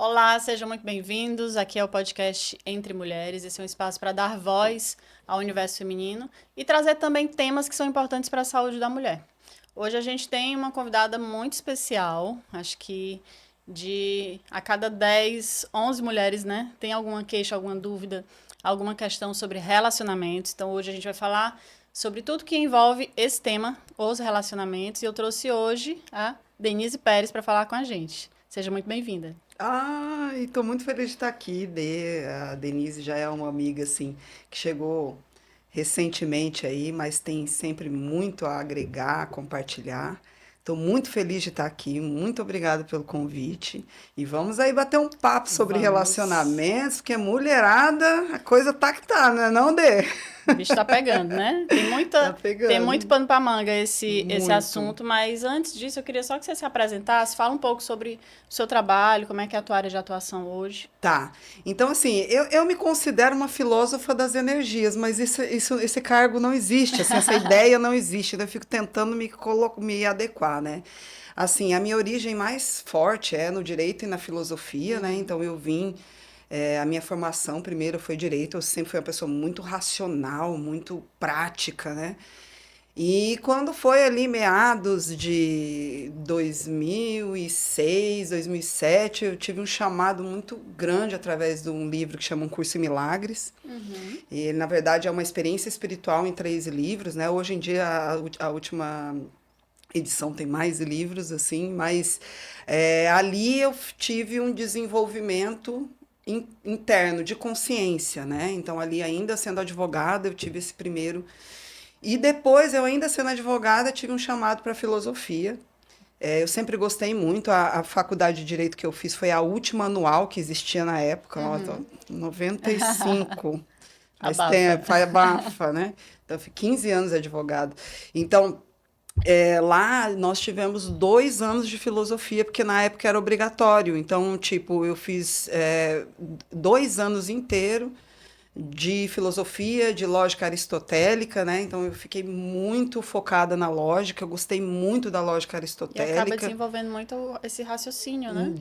Olá, sejam muito bem-vindos. Aqui é o podcast Entre Mulheres. Esse é um espaço para dar voz ao universo feminino e trazer também temas que são importantes para a saúde da mulher. Hoje a gente tem uma convidada muito especial. Acho que de a cada 10, 11 mulheres, né, tem alguma queixa, alguma dúvida, alguma questão sobre relacionamentos. Então hoje a gente vai falar sobre tudo que envolve esse tema, os relacionamentos. E eu trouxe hoje a Denise Pérez para falar com a gente. Seja muito bem-vinda. Ai, estou muito feliz de estar aqui. A Denise já é uma amiga assim que chegou recentemente aí, mas tem sempre muito a agregar, a compartilhar. Estou muito feliz de estar aqui. Muito obrigada pelo convite. E vamos aí bater um papo sobre Vamos. relacionamentos, porque mulherada, a coisa tá que tá, né? Não, Dê? O bicho tá pegando, né? Tá Tem muito pegando pano pra manga esse muito. assunto, mas antes disso eu queria só que você se apresentasse, fala um pouco sobre o seu trabalho, como é que é a tua área de atuação hoje. Tá. Então, assim, eu me considero uma filósofa das energias, mas esse cargo não existe, assim, essa ideia não existe. Eu fico tentando me adequar, né? Assim, a minha origem mais forte é no direito e na filosofia, né? Uhum. Então, a minha formação primeiro foi direito, eu sempre fui uma pessoa muito racional, muito prática, né? E quando foi ali meados de 2006, 2007, eu tive um chamado muito grande através de um livro que chama Um Curso em Milagres. Uhum. E, na verdade, é uma experiência espiritual em 13 livros, né? Hoje em dia, a última edição tem mais livros, assim, mas ali eu tive um desenvolvimento interno de consciência, né? Então, ali, ainda sendo advogada, eu tive esse primeiro e depois, eu ainda sendo advogada, tive um chamado para filosofia. Eu sempre gostei muito. A faculdade de Direito que eu fiz foi a última anual que existia na época, ó, Uhum. 95. Faz Abafa. tempo, faz abafa, né? Então, eu fui 15 anos advogado. Então, lá nós tivemos 2 anos de filosofia, porque na época era obrigatório. Então, tipo, eu fiz 2 anos inteiros de filosofia, de lógica aristotélica, né? Então eu fiquei muito focada na lógica, eu gostei muito da lógica E acaba aristotélica. desenvolvendo muito esse raciocínio, né?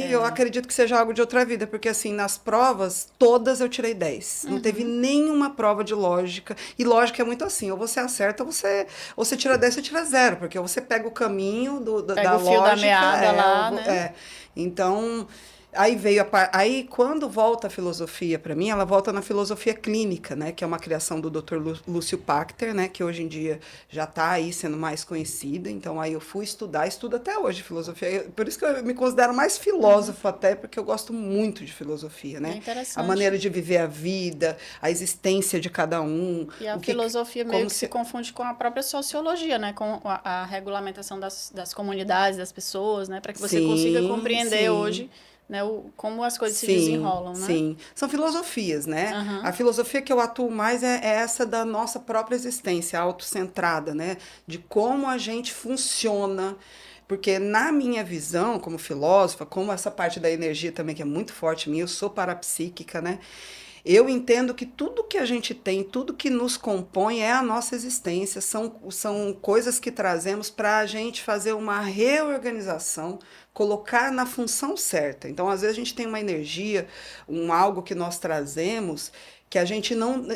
Eu acredito que seja algo de outra vida, porque assim, nas provas, todas eu tirei 10. Não teve Uhum. nenhuma prova de lógica. E lógica é muito assim, ou você acerta, ou você tira 10 ou tira zero, porque você pega o caminho Pega da o fio da lógica, meada lá, né? Então, aí veio aí quando volta a filosofia para mim, ela volta na filosofia clínica, né, que é uma criação do Dr. Lúcio Pachter, né, que hoje em dia já está aí sendo mais conhecida. Então aí eu fui estudar, estudo até hoje filosofia. Por isso que eu me considero mais Uhum. filósofo até, porque eu gosto muito de filosofia, É né? A interessante. maneira de viver a vida, a existência de cada um, E a o que filosofia meio como que se se confunde com a própria sociologia, né? Com a regulamentação das comunidades, das pessoas, né? Para que você consiga sim, compreender sim. hoje, né, como as coisas se Sim, desenrolam, né? sim. São filosofias, né? A Aham. filosofia que eu atuo mais é essa da nossa própria existência, autocentrada, né? De como a gente funciona. Porque na minha visão, como filósofa, como essa parte da energia também que é muito forte em mim, eu sou parapsíquica, né? Eu entendo que tudo que a gente tem, tudo que nos compõe é a nossa existência, são coisas que trazemos para a gente fazer uma reorganização, colocar na função certa. Então, às vezes, a gente tem uma energia, algo que nós trazemos que a gente não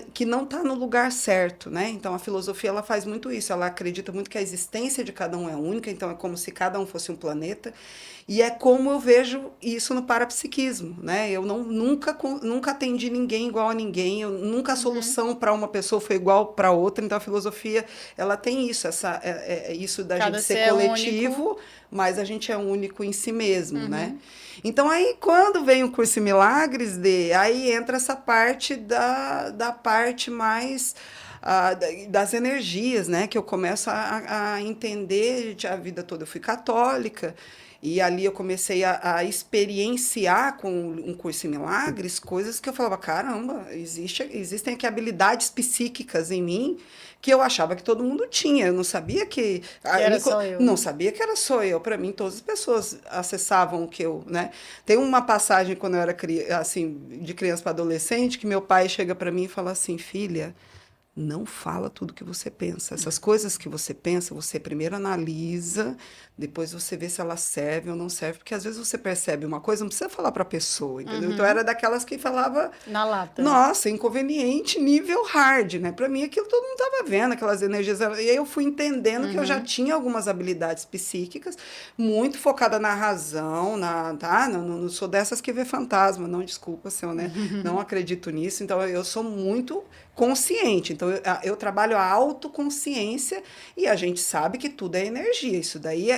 está no lugar certo, né? Então a filosofia ela faz muito isso, ela acredita muito que a existência de cada um é única, então é como se cada um fosse um planeta. E é como eu vejo isso no parapsiquismo, né? Eu nunca atendi ninguém igual a ninguém, nunca a Uhum. solução para uma pessoa foi igual para outra. Então a filosofia ela tem isso, isso da gente Cada ser ser é único. coletivo, mas a gente é único em si mesmo, né? Uhum. Então aí quando vem o curso em Milagres, aí entra essa parte da parte mais das energias, né? Que eu começo a entender. A vida toda eu fui católica, e ali eu comecei a experienciar com um curso em milagres coisas que eu falava, caramba, existem aqui habilidades psíquicas em mim que eu achava que todo mundo tinha. Eu não sabia que. Que era só eu, Não né? sabia que era só eu. Para mim, todas as pessoas acessavam o que eu. Né? Tem uma passagem quando eu era assim, de criança para adolescente, que meu pai chega para mim e fala assim: filha. não fala tudo que você pensa. Essas coisas que você pensa, você primeiro analisa, depois você vê se ela serve ou não serve, porque às vezes você percebe uma coisa, não precisa falar para a pessoa, entendeu? Então, era daquelas que falava, Na lata. nossa, inconveniente, nível hard, né? Para mim, aquilo todo mundo estava vendo, aquelas energias. E aí eu fui entendendo que eu já tinha algumas habilidades psíquicas, muito focada na razão, tá? Não sou dessas que vê fantasma, não, desculpa, seu, né? Não acredito nisso, então eu sou muito consciente. Então, eu trabalho a autoconsciência e a gente sabe que tudo é energia. Isso daí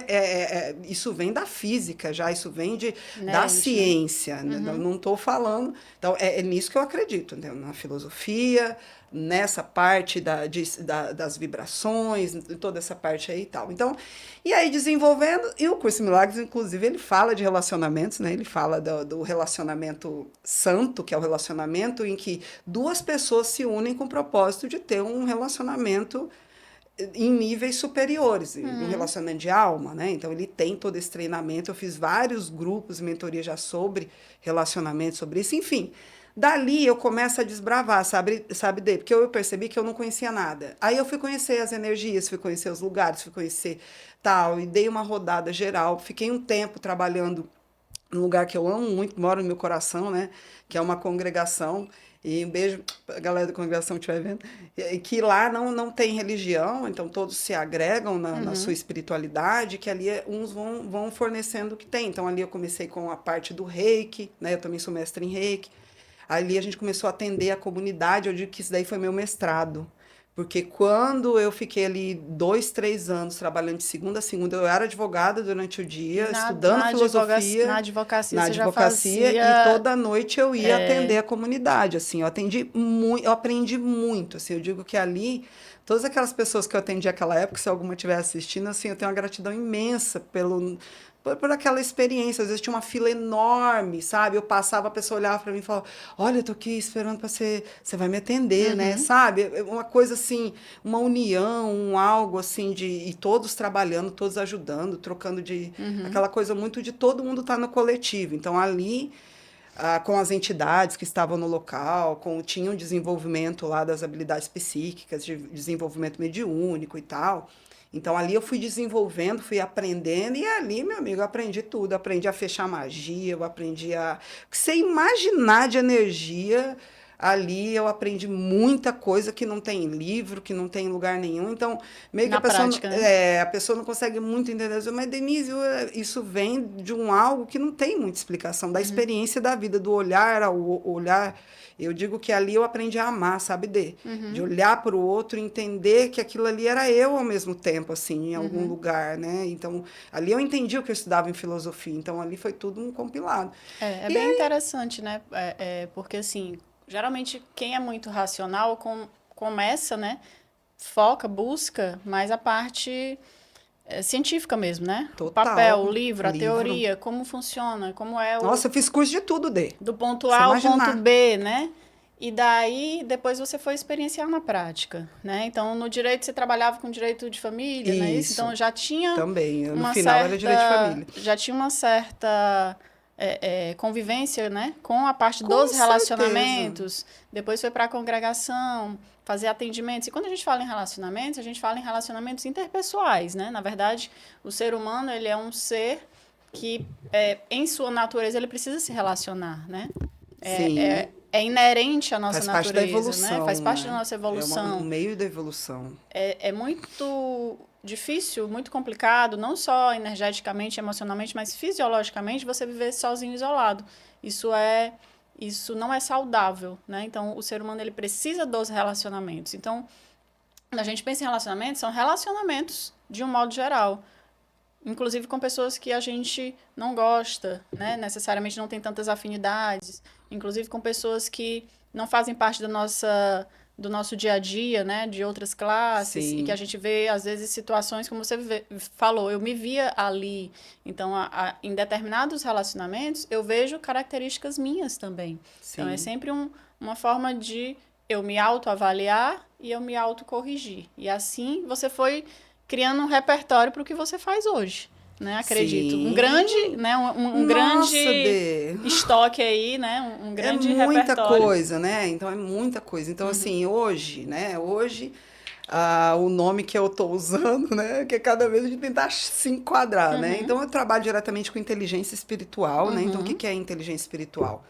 isso vem da física já, isso vem da ciência. Né? Não estou falando. Então, é nisso que eu acredito, né? Na filosofia, nessa parte das vibrações, toda essa parte aí e tal. Então, e aí desenvolvendo, e o Curso em Milagres, inclusive, ele fala de relacionamentos, né? Ele fala do relacionamento santo, que é o relacionamento em que duas pessoas se unem com o propósito de ter um relacionamento em níveis superiores, um relacionamento de alma, né? Então, ele tem todo esse treinamento. Eu fiz vários grupos, mentoria já sobre relacionamento, sobre isso, enfim. Dali eu começo a desbravar, sabe, Dê? Porque eu percebi que eu não conhecia nada. Aí eu fui conhecer as energias, fui conhecer os lugares, fui conhecer tal, e dei uma rodada geral. Fiquei um tempo trabalhando num lugar que eu amo muito, mora no meu coração, né? Que é uma congregação. E um beijo para a galera da congregação que estiver vendo. E que lá não tem religião, então todos se agregam na sua espiritualidade, que ali uns vão fornecendo o que tem. Então ali eu comecei com a parte do reiki, né? Eu também sou mestre em reiki. Ali a gente começou a atender a comunidade, eu digo que isso daí foi meu mestrado. Porque quando eu fiquei ali 2, 3 anos trabalhando de segunda a segunda, eu era advogada durante o dia, estudando filosofia. Na advocacia Na você já advocacia, fazia... e toda noite eu ia atender a comunidade. Assim, eu aprendi muito. Assim, eu digo que ali, todas aquelas pessoas que eu atendi naquela época, se alguma estiver assistindo, assim, eu tenho uma gratidão imensa por aquela experiência. Às vezes tinha uma fila enorme, sabe? Eu passava, a pessoa olhava para mim e falava, olha, eu tô aqui esperando para você vai me atender, né? Sabe? Uma coisa assim, uma união, algo assim e todos trabalhando, todos ajudando, trocando aquela coisa muito de todo mundo estar no coletivo. Então, ali, com as entidades que estavam no local, tinha um desenvolvimento lá das habilidades psíquicas, de desenvolvimento mediúnico e tal. Então, ali eu fui desenvolvendo, fui aprendendo, e ali, meu amigo, eu aprendi tudo. Aprendi a fechar magia, eu aprendi a... Você imaginar de energia, ali eu aprendi muita coisa que não tem em livro, que não tem em lugar nenhum. Então, meio que Na prática, né? a pessoa não consegue muito entender. Mas, Denise, isso vem de algo que não tem muita explicação, da experiência da vida, do olhar ao olhar... Eu digo que ali eu aprendi a amar, sabe, de olhar para o outro e entender que aquilo ali era eu ao mesmo tempo, assim, em algum lugar, né? Então, ali eu entendi o que eu estudava em filosofia. Então, ali foi tudo um compilado. É bem interessante, né? Porque, assim, geralmente quem é muito racional começa, né? Foca, busca mais a parte científica mesmo, né? Total. O papel, o livro, a teoria, como funciona, como é Nossa, eu fiz curso de tudo, do ponto A ao ponto B, né? E daí, depois você foi experienciar na prática, né? Então, no direito, você trabalhava com direito de família, não é isso? Então, já tinha... Também, no final era direito de família. Já tinha uma certa convivência, né? Com a parte dos relacionamentos. Depois foi para a congregação, fazer atendimentos. E quando a gente fala em relacionamentos, a gente fala em relacionamentos interpessoais, né? Na verdade, o ser humano, ele é um ser que, em sua natureza, ele precisa se relacionar, né? Sim. É inerente à nossa natureza, faz parte da evolução, né? Faz parte né? da nossa evolução. É um meio da evolução. É muito difícil, muito complicado, não só energeticamente, emocionalmente, mas fisiologicamente, você viver sozinho, isolado. Isso não é saudável, né? Então, o ser humano, ele precisa dos relacionamentos. Então, quando a gente pensa em relacionamentos, são relacionamentos de um modo geral. Inclusive com pessoas que a gente não gosta, né? Necessariamente não tem tantas afinidades. Inclusive com pessoas que não fazem parte do nosso dia a dia, né? De outras classes. Sim. E que a gente vê, às vezes, situações como você falou. Eu me via ali. Então, em determinados relacionamentos, eu vejo características minhas também. Sim. Então, é sempre uma forma de eu me autoavaliar e eu me autocorrigir. E assim, você foi criando um repertório para o que você faz hoje, né? Acredito. Sim. Um grande, né? Um grande estoque aí, né? Um grande É muita repertório. coisa, né? Então, é muita coisa. Então, assim, hoje, né? Hoje, o nome que eu estou usando, né? Que é cada vez a gente tentar se enquadrar, né? Então, eu trabalho diretamente com inteligência espiritual, né? Então, o que que é inteligência espiritual?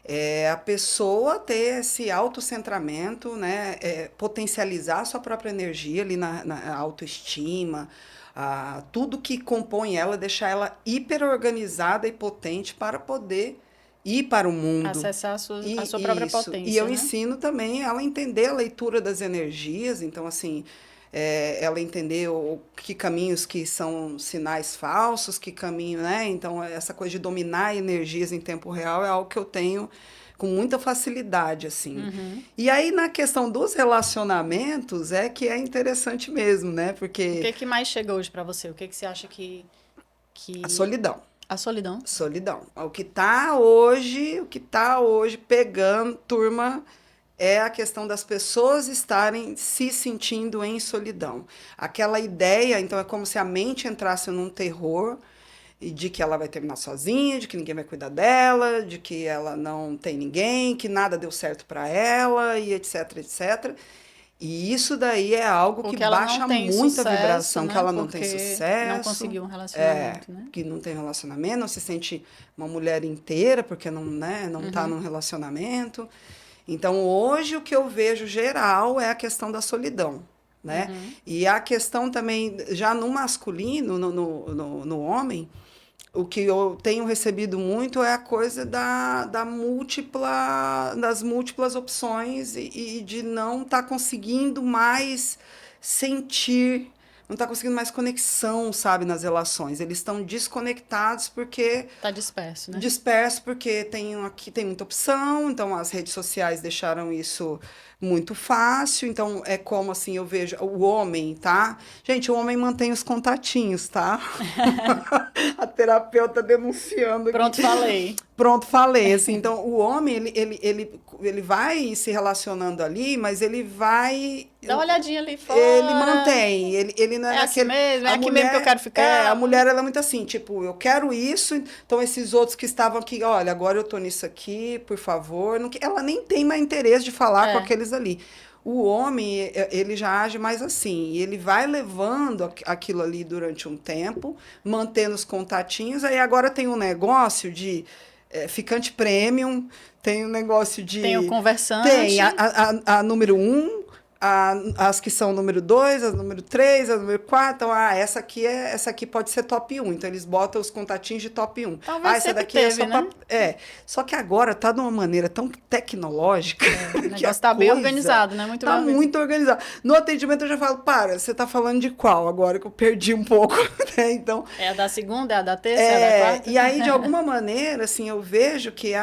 É a pessoa ter esse autocentramento, né? Potencializar a sua própria energia ali na autoestima, tudo que compõe ela, deixar ela hiper organizada e potente para poder ir para o mundo. Acessar a sua própria Isso. E eu potência, né? ensino também ela a entender a leitura das energias. Então, assim, ela entender que caminhos que são sinais falsos, que caminho, né? Então, essa coisa de dominar energias em tempo real é algo que eu tenho com muita facilidade, assim. E aí, na questão dos relacionamentos, é que é interessante mesmo, né? O Porque que mais chega hoje para você? O que você acha a que... solidão. A solidão? Solidão. O que tá hoje pegando, turma, é a questão das pessoas estarem se sentindo em solidão. Aquela ideia, então é como se a mente entrasse num terror e de que ela vai terminar sozinha, de que ninguém vai cuidar dela, de que ela não tem ninguém, que nada deu certo para ela e etc, etc. E isso daí é algo que Porque ela baixa não tem muita sucesso, vibração, que né? ela não tem Porque não sucesso, conseguiu um relacionamento, né? que não tem relacionamento, não se sente uma mulher inteira porque não, né, não tá num relacionamento. Então, hoje o que eu vejo geral é a questão da solidão, né? E a questão também, já no masculino, no homem, o que eu tenho recebido muito é a coisa das múltiplas opções e de não estar conseguindo mais sentir, não estar conseguindo mais conexão, sabe, nas relações. Eles estão desconectados porque Tá disperso, né? disperso porque aqui tem muita opção, então as redes sociais deixaram isso muito fácil, então é como assim eu vejo o homem, tá? Gente, o homem mantém os contatinhos, tá? A terapeuta denunciando aqui. Pronto, falei. Pronto, falei. Assim, então, o homem, ele vai se relacionando ali, mas ele vai... Dá uma olhadinha ali fora. Ele mantém. Ele não é, É assim mesmo? É aqui mesmo que eu quero ficar? A mulher, ela é muito assim, tipo, eu quero isso, então esses outros que estavam aqui, olha, agora eu tô nisso aqui, por favor. Não, ela nem tem mais interesse de falar com aqueles ali. O homem, ele já age mais assim, e ele vai levando aquilo ali durante um tempo, mantendo os contatinhos, aí agora tem um negócio de ficante premium, tem um negócio de... Tem o conversante. Tem a número 1, as que são número 2, as número 3, as número 4. Então, essa aqui pode ser top 1. Então, eles botam os contatinhos de top 1. Talvez essa daqui teve, é só né? Só que agora tá de uma maneira tão tecnológica. O negócio tá bem organizado, né? Muito tá bem muito organizado. No atendimento eu já falo, você tá falando de qual agora que eu perdi um pouco, né? Então, é a da segunda, é a da terça, é a da quarta? e aí, de alguma maneira, assim, eu vejo que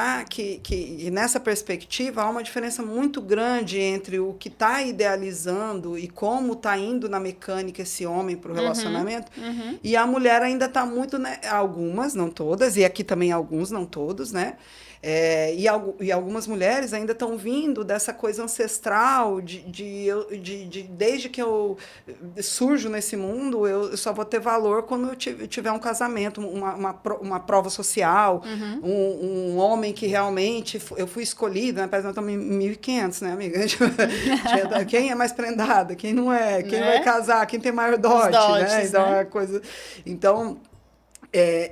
nessa perspectiva há uma diferença muito grande entre o que está idealizando e como está indo na mecânica esse homem para o relacionamento, e a mulher ainda está muito, né, algumas, não todas, e aqui também alguns, não todos, né? E algumas mulheres ainda estão vindo dessa coisa ancestral desde que eu surjo nesse mundo, eu só vou ter valor quando eu tiver um casamento, uma prova social, um homem que realmente eu fui escolhida, né? Parece que nós estamos em 1500, né, amiga? Quem é mais prendada, quem não é, quem vai casar, quem tem maior dote, né? Então, né? Então,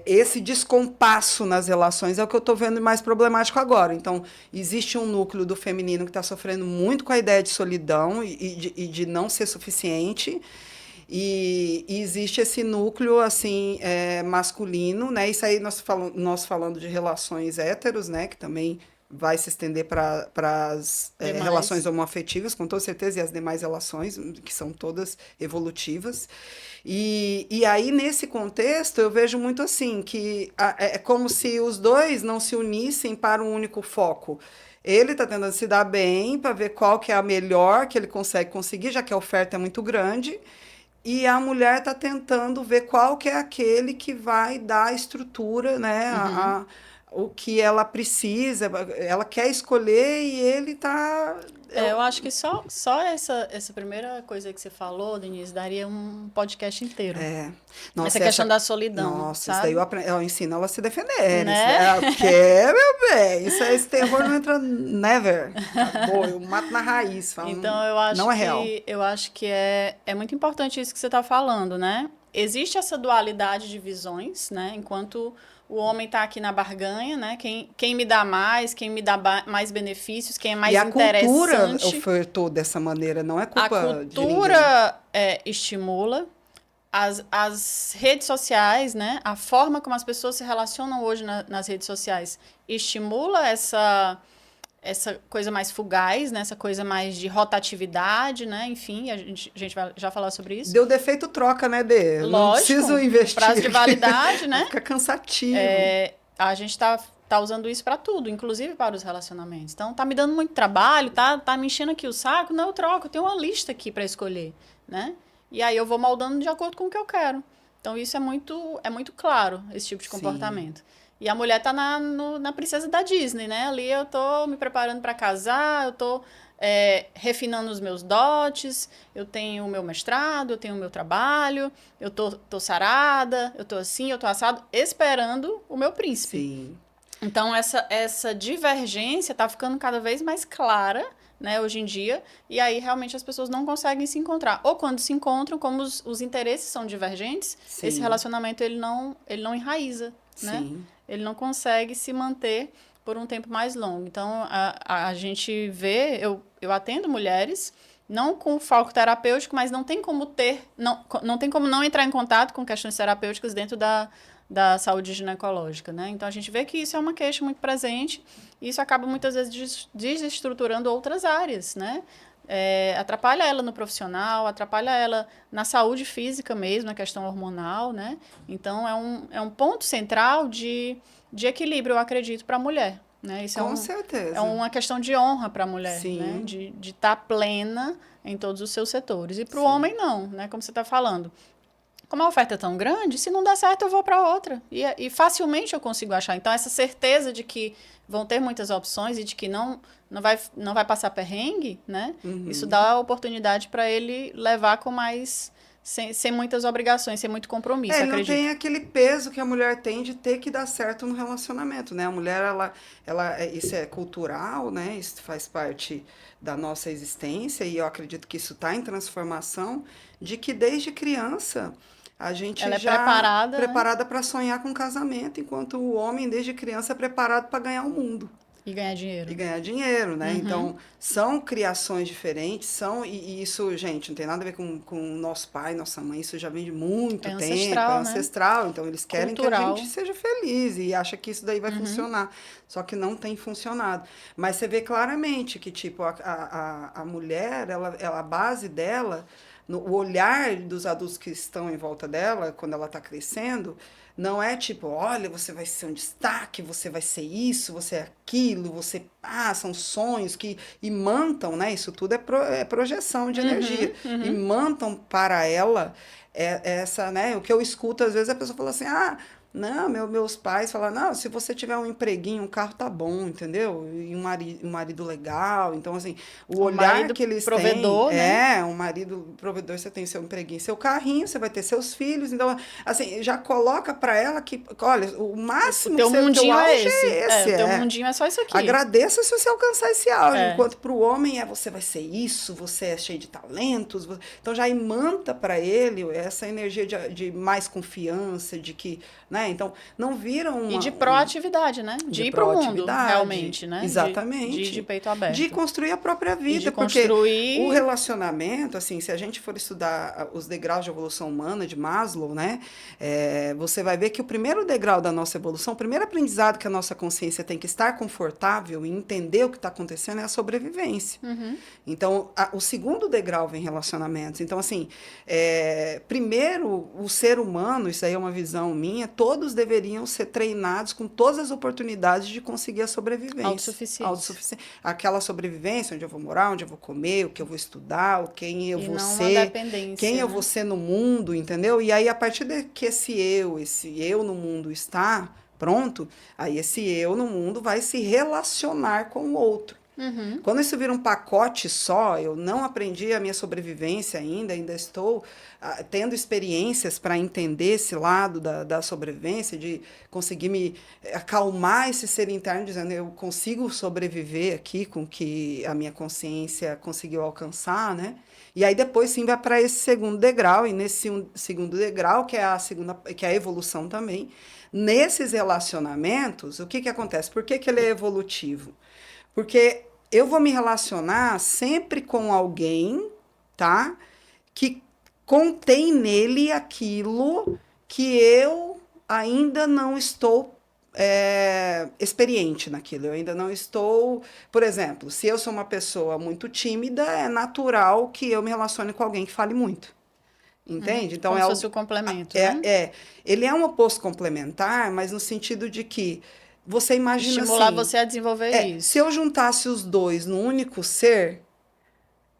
esse descompasso nas relações é o que eu estou vendo mais problemático agora. Então, existe um núcleo do feminino que está sofrendo muito com a ideia de solidão e de não ser suficiente. E existe esse núcleo assim masculino, né? Isso aí nós falando de relações héteros, né? Que também vai se estender para as relações homoafetivas, com toda certeza, e as demais relações, que são todas evolutivas. E aí, nesse contexto, eu vejo muito assim, que é como se os dois não se unissem para um único foco. Ele está tentando se dar bem para ver qual que é a melhor que ele consegue conseguir, já que a oferta é muito grande, e a mulher está tentando ver qual que é aquele que vai dar a estrutura, né, o que ela precisa, ela quer escolher e ele tá... Eu acho que só essa primeira coisa que você falou, Denise, daria um podcast inteiro. Nossa, Essa questão da solidão, nossa, isso sabe? daí eu ensino ela a se defender. Isso Né? daí, o quê, meu bem? Esse terror não entra never. Acabou, eu mato na raiz. Falo, Então, não é real. eu acho que é muito importante isso que você está falando, né? Existe essa dualidade de visões, né? Enquanto o homem está aqui na barganha, né? Quem me dá mais, quem me dá mais benefícios, quem é mais E a cultura interessante. ofertou dessa maneira, não é culpa de ninguém. A cultura estimula, as redes sociais, né? A forma como as pessoas se relacionam hoje nas redes sociais estimula essa coisa mais fugaz, né? Essa coisa mais de rotatividade, né? Enfim, a gente vai já falar sobre isso. Deu defeito, troca, né, Dê? Lógico, não preciso investir. Prazo de validade, né? Fica cansativo. A gente tá usando isso para tudo, inclusive para os relacionamentos. Então, tá me dando muito trabalho, tá me enchendo aqui o saco. Não, eu troco, eu tenho uma lista aqui para escolher, né? E aí eu vou moldando de acordo com o que eu quero. Então, isso é muito claro, esse tipo de comportamento. Sim. E a mulher tá na princesa da Disney, né? Ali eu tô me preparando para casar, eu tô refinando os meus dotes, eu tenho o meu mestrado, eu tenho o meu trabalho, eu tô sarada, eu tô assim, eu tô assado, esperando o meu príncipe. Sim. Então, essa divergência tá ficando cada vez mais clara, né, hoje em dia, e aí realmente as pessoas não conseguem se encontrar. Ou quando se encontram, como os interesses são divergentes, sim, esse relacionamento ele não enraiza, né? Sim. Ele não consegue se manter por um tempo mais longo. Então, a gente vê, eu atendo mulheres, não com foco terapêutico, mas não tem como não tem como não entrar em contato com questões terapêuticas dentro da saúde ginecológica, né? Então, a gente vê que isso é uma queixa muito presente e isso acaba muitas vezes desestruturando outras áreas, né? Atrapalha ela no profissional, atrapalha ela na saúde física mesmo, na questão hormonal, né? Então, é um ponto central de equilíbrio, eu acredito, para a mulher. Né? Isso Com certeza. É uma questão de honra para a mulher, sim, né? De estar plena em todos os seus setores. E para o homem, não, né? Como você está falando. Como a oferta é tão grande, se não der certo, eu vou para outra. E facilmente eu consigo achar. Então, essa certeza de que vão ter muitas opções e de que não vai passar perrengue, né? Uhum. Isso dá a oportunidade para ele levar com mais... Sem muitas obrigações, sem muito compromisso, ele não tem aquele peso que a mulher tem de ter que dar certo no relacionamento, né? A mulher, isso é cultural, né? Isso faz parte da nossa existência e eu acredito que isso está em transformação, de que desde criança a gente ela já é preparada para sonhar com casamento, enquanto o homem desde criança é preparado para ganhar o mundo. E ganhar dinheiro. E ganhar dinheiro, né? Uhum. Então, são criações diferentes, e isso, gente, não tem nada a ver com o nosso pai, nossa mãe, isso já vem de muito tempo, ancestral, é ancestral, né? Então eles querem cultural. que a gente seja feliz e acha que isso daí vai funcionar. Só que não tem funcionado. Mas você vê claramente que, tipo, a mulher, a base dela, o olhar dos adultos que estão em volta dela, quando ela está crescendo, não é tipo, olha, você vai ser um destaque, você vai ser isso, você é aquilo, são sonhos que imantam, né? Isso tudo é projeção de energia. Imantam para ela essa, né? O que eu escuto, às vezes, a pessoa fala assim, não, meus pais falam, não, se você tiver um empreguinho, um carro tá bom, entendeu? E um marido legal. Então, assim, o olhar que eles provedor, têm... né? Um marido provedor, você tem seu empreguinho, seu carrinho, você vai ter seus filhos. Então, assim, já coloca para ela que, olha, o máximo teu mundinho é esse. O teu mundinho é só isso aqui. Agradeça se você alcançar esse auge. Enquanto para o homem você vai ser isso, você é cheio de talentos. Então, já imanta para ele essa energia de mais confiança, de que... Né? Então, não viram e de proatividade, né? De ir para o mundo, realmente, né? Exatamente. De peito aberto. De construir a própria vida. De construir... Porque o relacionamento, assim, se a gente for estudar os degraus de evolução humana de Maslow, né? Você vai ver que o primeiro degrau da nossa evolução, o primeiro aprendizado que a nossa consciência tem que estar confortável e entender o que está acontecendo é a sobrevivência. Então, o segundo degrau vem relacionamentos. Então, assim, primeiro, o ser humano, isso aí é uma visão minha, todos deveriam ser treinados com todas as oportunidades de conseguir a sobrevivência. Autossuficiência. Aquela sobrevivência, onde eu vou morar, onde eu vou comer, o que eu vou estudar, quem eu vou ser, quem eu vou ser no mundo, entendeu? E aí, a partir de que esse eu no mundo está, pronto, aí esse eu no mundo vai se relacionar com o outro. Quando isso vira um pacote só, eu não aprendi a minha sobrevivência ainda estou tendo experiências para entender esse lado da sobrevivência, de conseguir me acalmar esse ser interno, dizendo eu consigo sobreviver aqui com o que a minha consciência conseguiu alcançar, né? E aí depois sim vai para esse segundo degrau, e nesse segundo degrau, que é a evolução também, nesses relacionamentos, o que que acontece? Por que que ele é evolutivo? Porque eu vou me relacionar sempre com alguém, tá? Que contém nele aquilo que eu ainda não estou experiente naquilo. Eu ainda não estou. Por exemplo, se eu sou uma pessoa muito tímida, é natural que eu me relacione com alguém que fale muito. Entende? Então Como se fosse o complemento, né? Ele é um oposto complementar, mas no sentido de que você imagina Estimular assim, você a desenvolver isso. se eu juntasse os dois no único ser,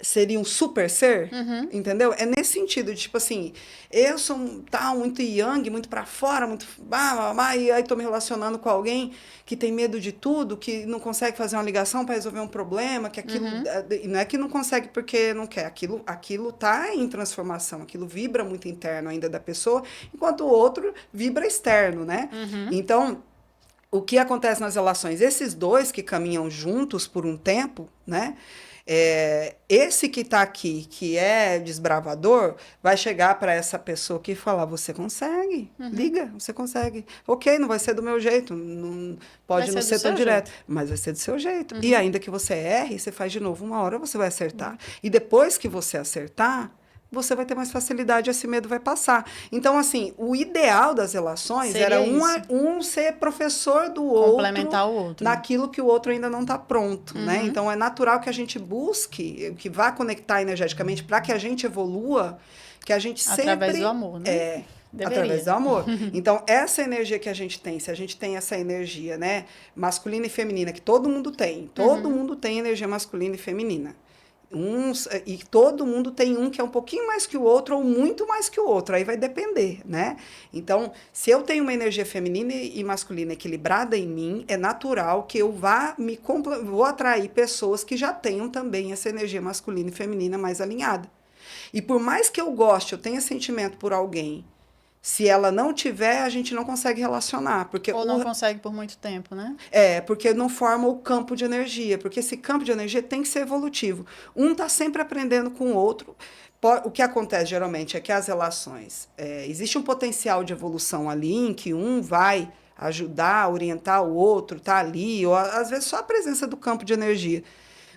seria um super ser, entendeu? É nesse sentido, de, tipo assim, eu sou muito yang, muito pra fora, muito e aí tô me relacionando com alguém que tem medo de tudo, que não consegue fazer uma ligação para resolver um problema, que aquilo, e não é que não consegue porque não quer, aquilo tá em transformação, aquilo vibra muito interno ainda da pessoa, enquanto o outro vibra externo, né? Então, o que acontece nas relações? Esses dois que caminham juntos por um tempo, né? Esse que está aqui, que é desbravador, vai chegar para essa pessoa aqui e falar: você consegue, liga, você consegue. Ok, não vai ser do meu jeito, não, pode não ser tão direto, mas vai ser do seu jeito. E ainda que você erre, você faz de novo, uma hora você vai acertar. E depois que você acertar, você vai ter mais facilidade, esse medo vai passar. Então, assim, o ideal das relações Seria era isso. um ser professor do Complementar o outro outro. naquilo que o outro ainda não está pronto, né? Então, é natural que a gente busque, que vá conectar energeticamente para que a gente evolua, que a gente Através sempre... do amor, né? Deveria. Através do amor. Então, essa energia que a gente tem, se a gente tem essa energia, né, masculina e feminina, que todo mundo tem energia masculina e feminina. E todo mundo tem um que é um pouquinho mais que o outro ou muito mais que o outro, aí vai depender, né? Então, se eu tenho uma energia feminina e masculina equilibrada em mim, é natural que eu vou atrair pessoas que já tenham também essa energia masculina e feminina mais alinhada. E por mais que eu goste, eu tenha sentimento por alguém, se ela não tiver, a gente não consegue relacionar. Ou não consegue por muito tempo, né? Porque não forma o campo de energia. Porque esse campo de energia tem que ser evolutivo. Um está sempre aprendendo com o outro. O que acontece geralmente é que as relações... existe um potencial de evolução ali em que um vai ajudar, orientar o outro, tá ali. Ou às vezes só a presença do campo de energia.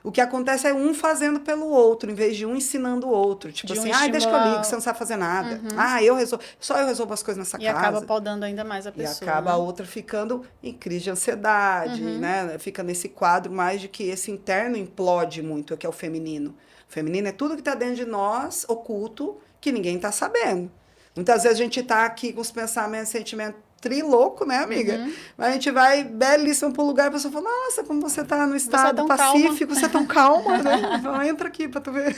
O que acontece é um fazendo pelo outro, em vez de um ensinando o outro. Tipo assim, deixa que eu ligo, você não sabe fazer nada. Eu resolvo, só eu resolvo as coisas nessa casa. E acaba podando ainda mais a pessoa. E acaba a outra ficando em crise de ansiedade, né? Fica nesse quadro mais de que esse interno implode muito, que é o feminino. O feminino é tudo que está dentro de nós, oculto, que ninguém está sabendo. Muitas vezes a gente está aqui com os pensamentos, sentimentos trilouco, né, amiga? Mas a gente vai belíssimo para o lugar e a pessoa fala: nossa, como você está no estado pacífico, você é tão calma, né? Então, entra aqui para tu ver.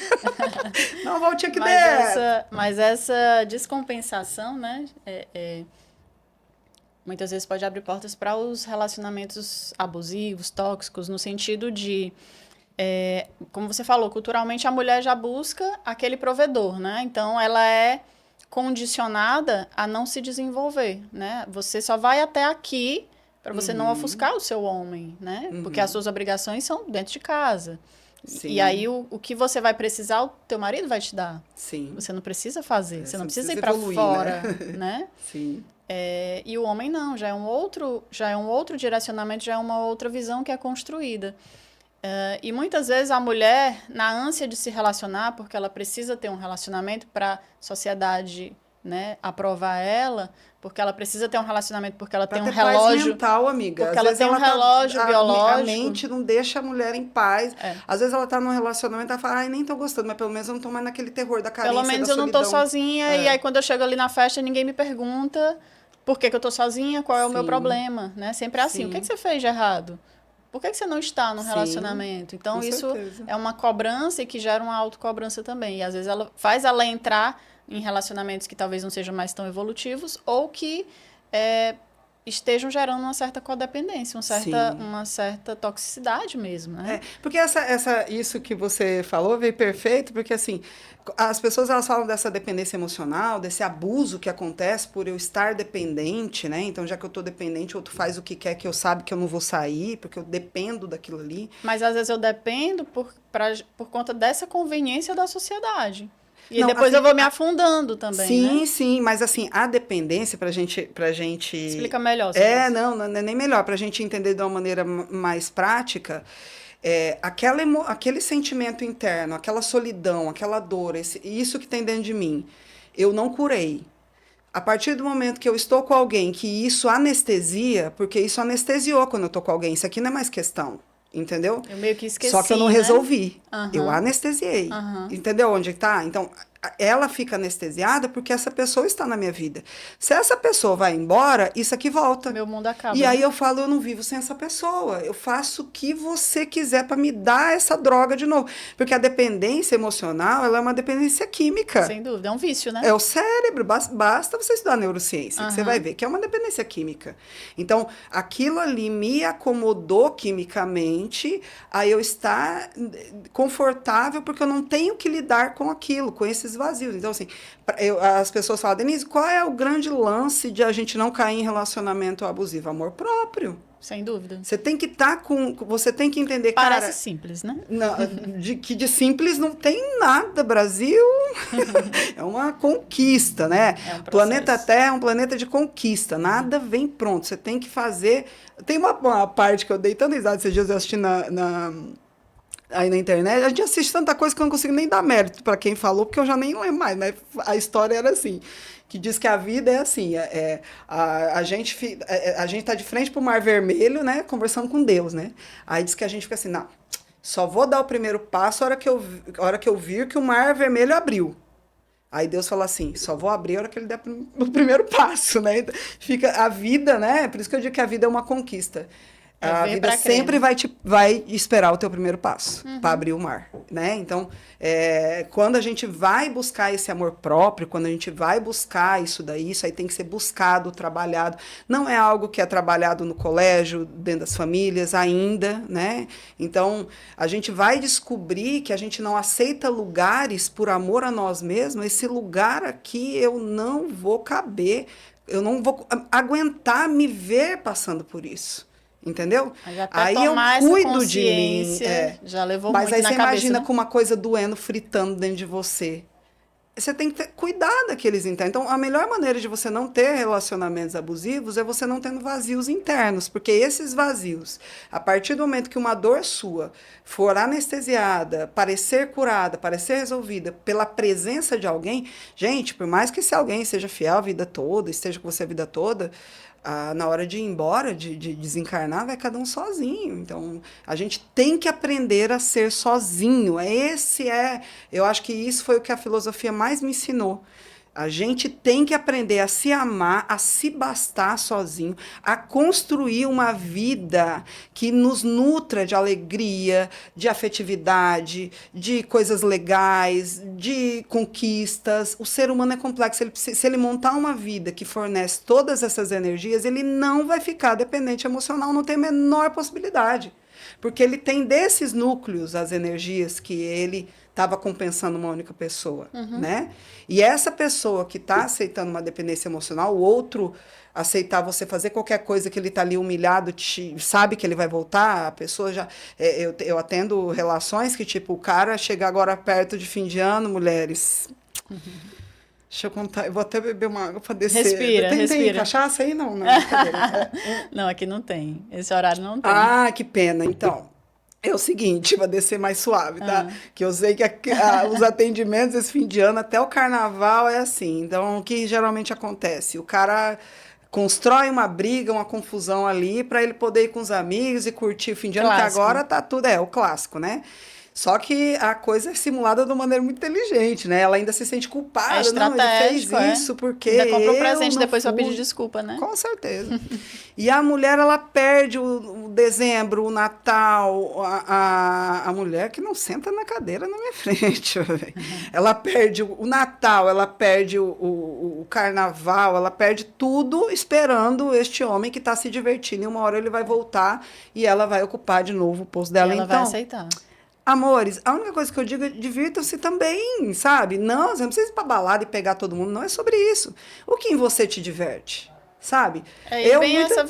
Não, volte aqui dentro. Mas essa descompensação, né, muitas vezes pode abrir portas para os relacionamentos abusivos, tóxicos, no sentido de, como você falou, culturalmente a mulher já busca aquele provedor, né? Então, ela é condicionada a não se desenvolver, né? Você só vai até aqui para você não ofuscar o seu homem, né? Porque as suas obrigações são dentro de casa. Sim. E aí o que você vai precisar, o teu marido vai te dar. Sim. Você não precisa fazer, você não precisa ir para fora, né? Sim. E o homem não, já é um outro direcionamento, já é uma outra visão que é construída. E muitas vezes a mulher, na ânsia de se relacionar, porque ela precisa ter um relacionamento para a sociedade, né, aprovar ela, porque ela precisa ter um relacionamento, porque ela tem um relógio mental, amiga. Porque ela tem um relógio biológico. A mente não deixa a mulher em paz. Às vezes ela tá num relacionamento e ela fala: nem tô gostando, mas pelo menos eu não tô mais naquele terror da carência, pelo menos da eu não tô sozinha, e aí quando eu chego ali na festa, ninguém me pergunta por que eu tô sozinha, qual é o meu problema, né? Sempre é assim. O que você fez de errado? Por que você não está no relacionamento? Então, isso é uma cobrança e que gera uma autocobrança também. E, às vezes, faz ela entrar em relacionamentos que talvez não sejam mais tão evolutivos ou que estejam gerando uma certa codependência, Sim. uma certa toxicidade mesmo, né? Porque isso que você falou veio perfeito, porque assim, as pessoas elas falam dessa dependência emocional, desse abuso que acontece por eu estar dependente, né? Então, já que eu estou dependente, outro faz o que quer, que eu sabe que eu não vou sair, porque eu dependo daquilo ali. Mas às vezes eu dependo por conta dessa conveniência da sociedade. E Não, depois assim, eu vou me afundando também, sim, né? sim, mas assim, a dependência pra gente... Explica melhor sobre isso. Não é nem melhor, pra gente entender de uma maneira mais prática, aquele sentimento interno, aquela solidão, aquela dor, isso que tem dentro de mim, eu não curei. A partir do momento que eu estou com alguém que isso anestesia, porque isso anestesiou quando eu estou com alguém, isso aqui não é mais questão, entendeu? Eu meio que esqueci, Só que eu não né? resolvi, eu Aham. anestesiei, Aham. entendeu onde está? Então, ela fica anestesiada porque essa pessoa está na minha vida. Se essa pessoa vai embora, isso aqui volta. Meu mundo acaba. E aí eu falo, eu não vivo sem essa pessoa. Eu faço o que você quiser para me dar essa droga de novo. Porque a dependência emocional, ela é uma dependência química. Sem dúvida, é um vício, né? É o cérebro, basta você estudar neurociência, que você Aham. vai ver que é uma dependência química. Então, aquilo ali me acomodou quimicamente a eu estar confortável, porque eu não tenho que lidar com aquilo, com esses vazios. Então, assim, as pessoas falam, Denise, qual é o grande lance de a gente não cair em relacionamento abusivo? Amor próprio. Sem dúvida. Você tem que estar você tem que entender, Parece cara, simples, né? que de simples não tem nada. Brasil é uma conquista, né? É um O planeta processo. Terra é um planeta de conquista. Nada vem pronto. Você tem que fazer. Tem uma parte que eu dei tanta risada esses dias eu assisti aí na internet. A gente assiste tanta coisa que eu não consigo nem dar mérito para quem falou, porque eu já nem lembro mais. Mas a história era assim. Que diz que a vida é assim, a gente tá de frente para o Mar Vermelho, né, conversando com Deus, né? Aí diz que a gente fica assim, não, só vou dar o primeiro passo a hora que eu vir que o Mar Vermelho abriu. Aí Deus fala assim, só vou abrir a hora que ele der o primeiro passo, né? Então, fica a vida, né? Por isso que eu digo que a vida é uma conquista. A ver vida pra crer, sempre né? vai esperar o teu primeiro passo para abrir o mar, né? Então, quando a gente vai buscar esse amor próprio, quando a gente vai buscar isso daí, isso aí tem que ser buscado, trabalhado. Não é algo que é trabalhado no colégio, dentro das famílias ainda, né? Então, a gente vai descobrir que a gente não aceita lugares por amor a nós mesmos. Esse lugar aqui eu não vou caber, eu não vou aguentar me ver passando por isso. Entendeu? Mas até Aí eu tomar essa cuido de mim. consciência, já levou Mas muito aí na você cabeça, imagina né? com uma coisa doendo, fritando dentro de você. Você tem que cuidar daqueles internos. Então, a melhor maneira de você não ter relacionamentos abusivos é você não tendo vazios internos. Porque esses vazios, a partir do momento que uma dor sua for anestesiada, parecer curada, parecer resolvida pela presença de alguém, gente, por mais que esse alguém seja fiel a vida toda, esteja com você a vida toda, na hora de ir embora, de desencarnar, vai cada um sozinho. Então, a gente tem que aprender a ser sozinho. Eu acho que isso foi o que a filosofia mais me ensinou. A gente tem que aprender a se amar, a se bastar sozinho, a construir uma vida que nos nutra de alegria, de afetividade, de coisas legais, de conquistas. O ser humano é complexo. Se ele montar uma vida que fornece todas essas energias, ele não vai ficar dependente emocional, não tem a menor possibilidade. Porque ele tem desses núcleos as energias que ele estava compensando uma única pessoa, né? E essa pessoa que está aceitando uma dependência emocional, o outro aceitar você fazer qualquer coisa que ele está ali humilhado, sabe que ele vai voltar, a pessoa já... eu atendo relações que, tipo, o cara chega agora perto de fim de ano, mulheres... Deixa eu contar, eu vou até beber uma água para descer. Respira, Tem respira. cachaça aí? Não. Não, aqui não tem. Esse horário não tem. Ah, que pena. Então, é o seguinte, vai descer mais suave, tá? Que eu sei que os atendimentos esse fim de ano, até o carnaval, é assim. Então, o que geralmente acontece? O cara constrói uma briga, uma confusão ali, para ele poder ir com os amigos e curtir o fim de ano, que Clássico. agora tá tudo... É, o clássico, né? Só que a coisa é simulada de uma maneira muito inteligente, né? Ela ainda se sente culpada. Não, ele fez isso porque ainda compra um presente eu depois não pra fui. pedir desculpa, né? Com certeza. E a mulher, ela perde o dezembro, o Natal, a mulher que não senta na cadeira na minha frente. Ela perde o Natal, ela perde o carnaval, ela perde tudo esperando este homem que está se divertindo. E uma hora ele vai voltar e ela vai ocupar de novo o posto E dela. ela vai Então, aceitar. amores, a única coisa que eu digo é divirtam-se também, sabe? Não, você não precisa ir pra balada e pegar todo mundo, não é sobre isso. O que em você te diverte, sabe? E bem essa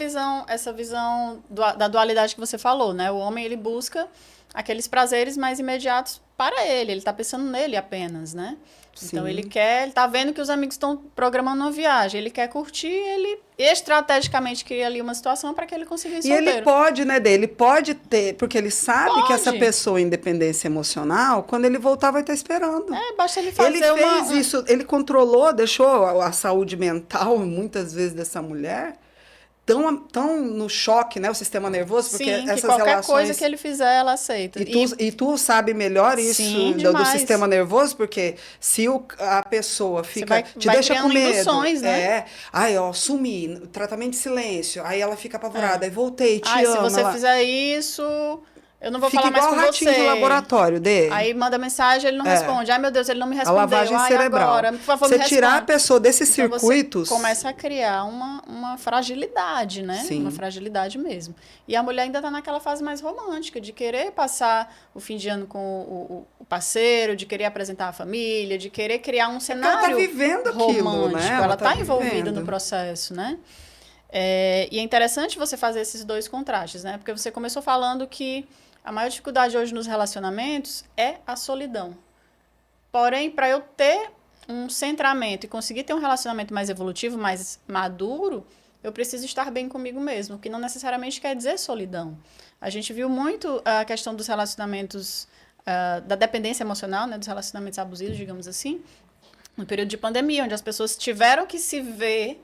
visão da dualidade que você falou, né? O homem, ele busca aqueles prazeres mais imediatos para ele tá pensando nele apenas, né? Então, Sim. ele tá vendo que os amigos estão programando uma viagem, ele quer curtir, ele estrategicamente cria ali uma situação para que ele consiga ir solteiro. E ele pode, né, ele pode ter, porque ele sabe que essa pessoa, independência emocional, quando ele voltar, vai estar esperando. Basta ele fazer ele fez isso, ele controlou, deixou a saúde mental, muitas vezes, dessa mulher tão no choque, né, o sistema nervoso, porque Sim, essas que qualquer relações... coisa que ele fizer, ela aceita. E tu sabe melhor isso do sistema nervoso, porque se a pessoa fica te deixa com medo, induções, né? Aí, ó, sumi, tratamento de silêncio, aí ela fica apavorada, aí voltei, te amo. Se você fizer isso, eu não vou fica falar mais com você. Fica igual o ratinho de laboratório dele. Aí manda mensagem, ele não responde. Ai, meu Deus, ele não me respondeu. A lavagem cerebral. Agora, por favor, você tirar a pessoa desses circuitos... Você começa a criar uma fragilidade, né? Sim. Uma fragilidade mesmo. E a mulher ainda está naquela fase mais romântica, de querer passar o fim de ano com o parceiro, de querer apresentar a família, de querer criar um cenário ela tá vivendo aquilo, romântico. né? Ela está envolvida no processo, né? E é interessante você fazer esses dois contrastes, né? Porque você começou falando que a maior dificuldade hoje nos relacionamentos é a solidão. Porém, para eu ter um centramento e conseguir ter um relacionamento mais evolutivo, mais maduro, eu preciso estar bem comigo mesmo, que não necessariamente quer dizer solidão. A gente viu muito a questão dos relacionamentos, da dependência emocional, né, dos relacionamentos abusivos, digamos assim, no período de pandemia, onde as pessoas tiveram que se ver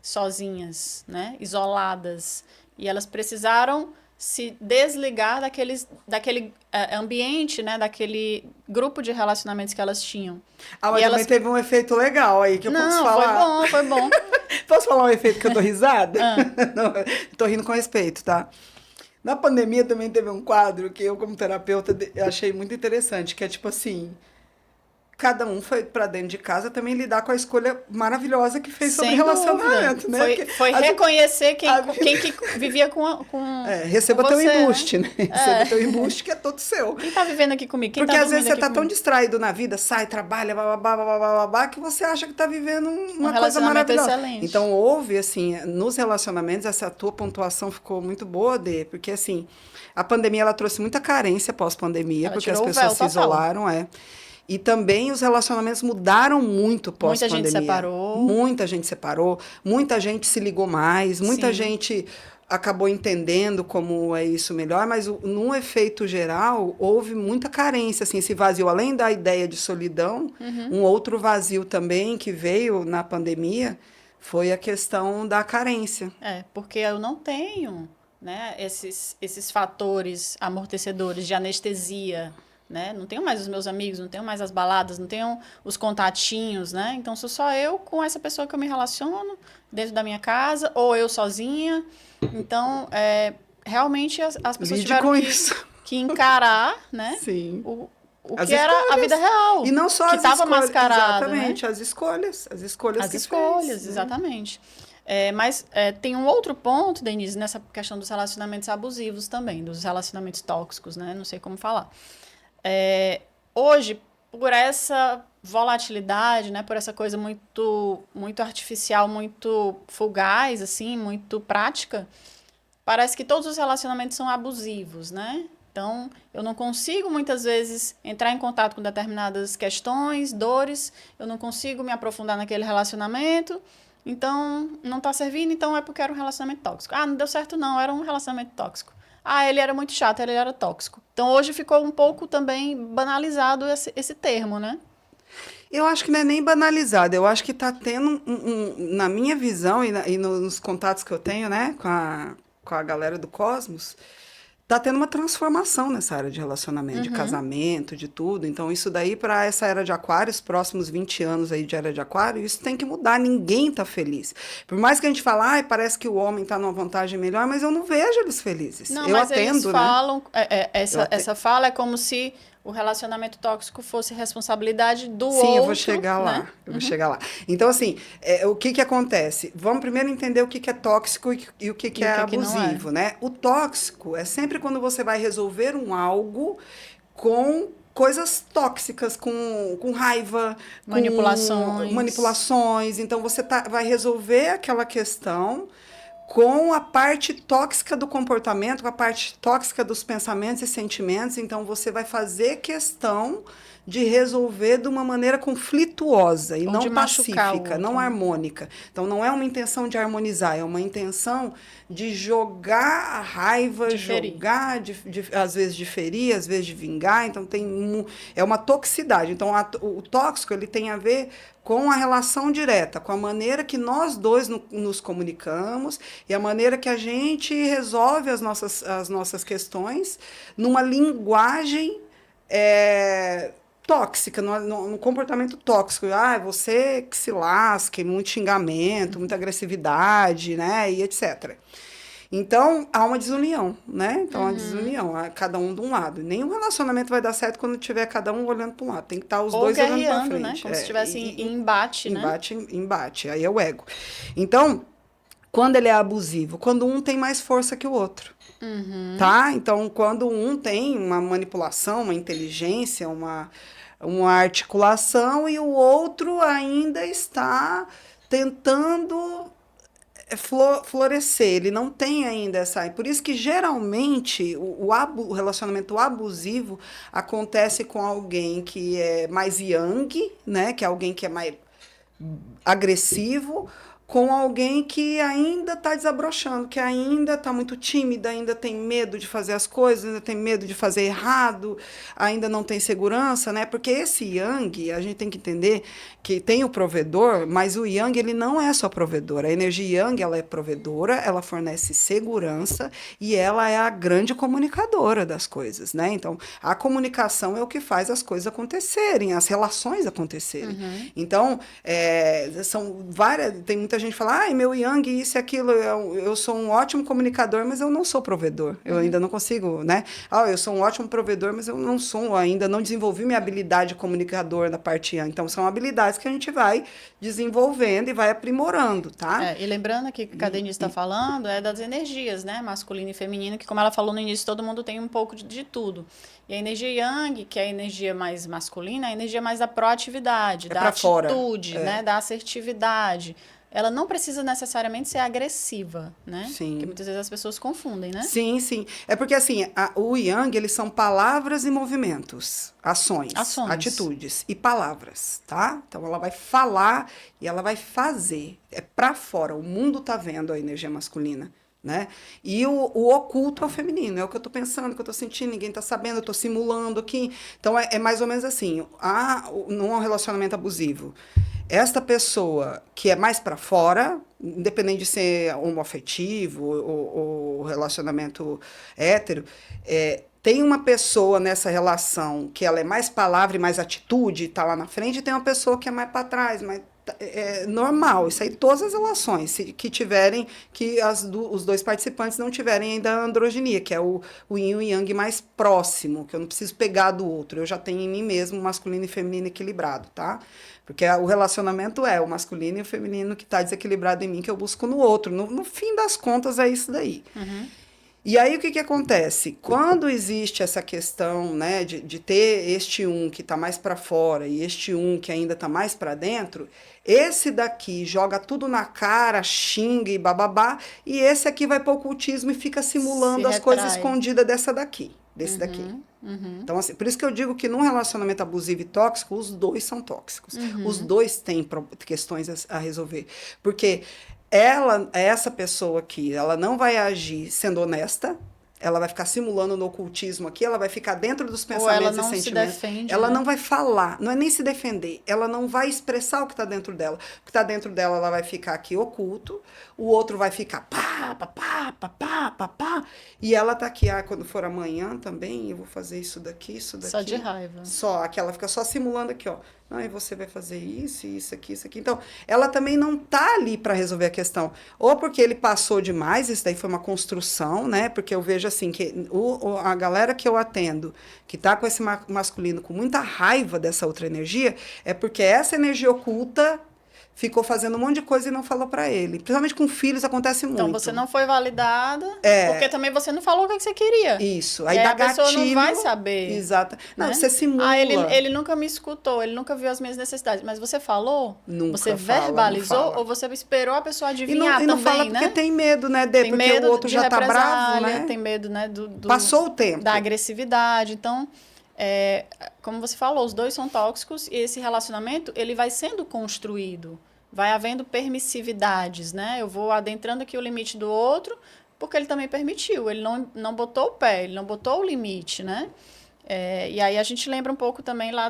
sozinhas, né, isoladas, e elas precisaram se desligar daquele ambiente, né, daquele grupo de relacionamentos que elas tinham. Mas também teve um efeito legal aí que eu posso falar. Foi bom. Posso falar um efeito que eu dou risada? Não, tô rindo com respeito, tá? Na pandemia também teve um quadro que eu, como terapeuta, achei muito interessante, que é tipo assim... Cada um foi para dentro de casa também lidar com a escolha maravilhosa que fez sobre relacionamento, né? Foi reconhecer quem que vivia com receba com teu você, embuste, né? Receba teu embuste, que é todo seu. Quem tá vivendo aqui comigo? Porque às vezes você tá tão distraído na vida, sai, trabalha, babá, que você acha que tá vivendo uma coisa maravilhosa. Excelente. Então, houve, assim, nos relacionamentos, essa tua pontuação ficou muito boa, Dê, porque, assim, a pandemia, ela trouxe muita carência pós-pandemia, porque as pessoas se isolaram, E também os relacionamentos mudaram muito pós-pandemia. Muita gente separou, muita gente se ligou mais, muita gente acabou entendendo como é isso melhor, mas num efeito geral, houve muita carência, assim, esse vazio, além da ideia de solidão, um outro vazio também que veio na pandemia foi a questão da carência. Porque eu não tenho, né, esses fatores amortecedores de anestesia, né? Não tenho mais os meus amigos, não tenho mais as baladas, não tenho os contatinhos, né? Então, sou só eu com essa pessoa que eu me relaciono dentro da minha casa, ou eu sozinha. Então, realmente as pessoas tiveram que encarar, né? Sim. O que era a vida real. E não só que estava mascarado. Exatamente, né? As escolhas fez, exatamente. Mas tem um outro ponto, Denise, nessa questão dos relacionamentos abusivos também, dos relacionamentos tóxicos, né? Não sei como falar. Hoje, por essa volatilidade, né, por essa coisa muito, muito artificial, muito fugaz, assim, muito prática, parece que todos os relacionamentos são abusivos, né? Então, eu não consigo, muitas vezes, entrar em contato com determinadas questões, dores, eu não consigo me aprofundar naquele relacionamento, então, não está servindo, então é porque era um relacionamento tóxico. Não deu certo não, era um relacionamento tóxico. Ele era muito chato, ele era tóxico. Então, hoje ficou um pouco também banalizado esse termo, né? Eu acho que não é nem banalizado, eu acho que está tendo, na minha visão e nos contatos que eu tenho, né, com a galera do Cosmos, tá tendo uma transformação nessa área de relacionamento, de casamento, de tudo. Então, isso daí, para essa era de aquário, os próximos 20 anos aí de era de aquário, isso tem que mudar. Ninguém tá feliz. Por mais que a gente fale, ai, parece que o homem tá numa vantagem melhor, mas eu não vejo eles felizes. Não, Eu mas atendo, eles né? falam, essa fala é como se o relacionamento tóxico fosse responsabilidade do outro. Sim, eu vou chegar lá. Né? Eu vou chegar lá. Então, assim, o que que acontece? Vamos primeiro entender o que que é tóxico e o que que é abusivo, né? O tóxico é sempre quando você vai resolver algo com coisas tóxicas, com raiva, Manipulações. com manipulações. Então, você vai resolver aquela questão com a parte tóxica do comportamento, com a parte tóxica dos pensamentos e sentimentos. Então, você vai fazer questão de resolver de uma maneira conflituosa e Ou não de machucar o pacífica, outro, não né? harmônica. Então, não é uma intenção de harmonizar, é uma intenção de jogar a raiva, De ferir. jogar, às vezes de ferir, às vezes de vingar. Então, é uma toxicidade. Então, o tóxico ele tem a ver com a relação direta, com a maneira que nós dois nos comunicamos e a maneira que a gente resolve as nossas questões numa linguagem tóxica, no comportamento tóxico. Ah, você que se lasque, muito xingamento, muita agressividade, né, e etc. Então, há uma desunião, né? Então, a desunião, cada um de um lado. Nenhum relacionamento vai dar certo quando tiver cada um olhando para um lado. Tem que estar os dois olhando para frente. Né? Como se estivesse em embate, né? Embate, aí é o ego. Então, quando ele é abusivo? Quando um tem mais força que o outro. Tá? Então, quando um tem uma manipulação, uma inteligência, uma articulação e o outro ainda está tentando florescer, ele não tem ainda essa. Por isso que geralmente o relacionamento abusivo acontece com alguém que é mais yang, né? Que é alguém que é mais agressivo, com alguém que ainda está desabrochando, que ainda está muito tímida, ainda tem medo de fazer as coisas, ainda tem medo de fazer errado, ainda não tem segurança, né? Porque esse yang, a gente tem que entender que tem o provedor, mas o yang ele não é só provedor. A energia yang ela é provedora, ela fornece segurança e ela é a grande comunicadora das coisas, né? Então, a comunicação é o que faz as coisas acontecerem, as relações acontecerem. Então, são várias. Tem muita gente que fala, ai, meu yang, isso e aquilo, eu sou um ótimo comunicador, mas eu não sou provedor. Eu ainda não consigo, né? Ah, eu sou um ótimo provedor, mas eu não sou, ainda não desenvolvi minha habilidade de comunicador na parte yang. Então, são habilidades que a gente vai desenvolvendo e vai aprimorando, tá? E lembrando que o que a Denise está falando é das energias, né? Masculina e feminina, que como ela falou no início, todo mundo tem um pouco de tudo. E a energia yang, que é a energia mais masculina, é a energia mais da proatividade, da atitude, né? Da assertividade. Ela não precisa necessariamente ser agressiva, né? Sim. Porque muitas vezes as pessoas confundem, né? Sim, sim. É porque, assim, o yang, eles são palavras e movimentos, ações, atitudes e palavras, tá? Então, ela vai falar e ela vai fazer. É pra fora, o mundo tá vendo a energia masculina, né? E o oculto é o feminino, é o que eu tô pensando, que eu tô sentindo, ninguém tá sabendo, eu tô simulando aqui. Então, é mais ou menos assim, num relacionamento abusivo, esta pessoa que é mais para fora, independente de ser homoafetivo ou relacionamento hétero, tem uma pessoa nessa relação que ela é mais palavra e mais atitude, está lá na frente, e tem uma pessoa que é mais para trás, mas é normal, isso aí todas as relações que tiverem, que os dois participantes não tiverem ainda a androginia, que é o yin e o yang mais próximo, que eu não preciso pegar do outro, eu já tenho em mim mesmo masculino e feminino equilibrado, tá? Porque o relacionamento é o masculino e o feminino que está desequilibrado em mim, que eu busco no outro. No fim das contas, é isso daí. E aí, o que acontece? Quando existe essa questão, né, de ter este um que está mais para fora e este um que ainda está mais para dentro, esse daqui joga tudo na cara, xinga e bababá, e esse aqui vai para o ocultismo e fica simulando as coisas escondidas desse daqui. Então, assim, por isso que eu digo que num relacionamento abusivo e tóxico, os dois são tóxicos. Os dois têm questões a resolver. Porque essa pessoa aqui, ela não vai agir sendo honesta, ela vai ficar simulando no ocultismo aqui, ela vai ficar dentro dos Ou ela pensamentos e não se sentimentos. defende, Ela né? não vai falar, não é nem se defender, ela não vai expressar o que está dentro dela. O que está dentro dela, ela vai ficar aqui oculto, o outro vai ficar pá, pá, pá, pá, pá, pá, pá, e ela tá aqui, quando for amanhã também, eu vou fazer isso daqui, isso daqui. Só de raiva. Só, aqui ela fica só simulando aqui, ó. E você vai fazer isso, isso aqui, isso aqui. Então, ela também não tá ali para resolver a questão. Ou porque ele passou demais, isso daí foi uma construção, né? Porque eu vejo assim, que a galera que eu atendo, que tá com esse masculino com muita raiva dessa outra energia, é porque essa energia oculta ficou fazendo um monte de coisa e não falou para ele. Principalmente com filhos acontece muito. Então você não foi validada, É. porque também você não falou o que você queria. Isso. E Aí aí dá a pessoa gatilho. não vai saber. Exato. Não, né? você simula. Ele nunca me escutou, ele nunca viu as minhas necessidades. Mas você falou? Nunca você fala, verbalizou? não fala. Ou você esperou a pessoa E adivinhar não também, fala né? porque tem medo, né, Dê? Tem Porque medo o outro de já tá bravo, represália, né? tem medo, né, Passou o tempo. da agressividade. Então, como você falou, os dois são tóxicos e esse relacionamento, ele vai sendo construído. Vai havendo permissividades, né? Eu vou adentrando aqui o limite do outro, porque ele também permitiu. Ele não botou o pé, ele não botou o limite, né? E aí a gente lembra um pouco também lá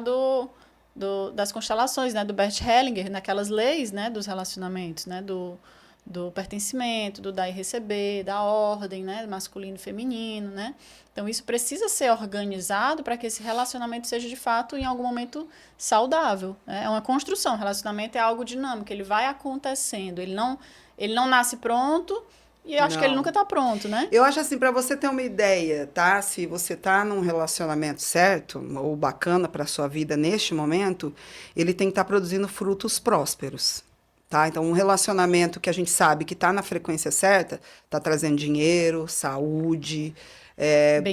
das constelações, né? Do Bert Hellinger, naquelas leis, né? Dos relacionamentos, né? Do pertencimento, do dar e receber, da ordem, né? Masculino e feminino, né? Então, isso precisa ser organizado para que esse relacionamento seja, de fato, em algum momento, saudável. Né? É uma construção. O relacionamento é algo dinâmico, ele vai acontecendo. Ele não nasce pronto e eu acho que ele nunca está pronto, né? Eu acho assim, para você ter uma ideia, tá? Se você tá num relacionamento certo ou bacana para sua vida neste momento, ele tem que estar produzindo frutos prósperos. Tá? Então, um relacionamento que a gente sabe que está na frequência certa, está trazendo dinheiro, saúde,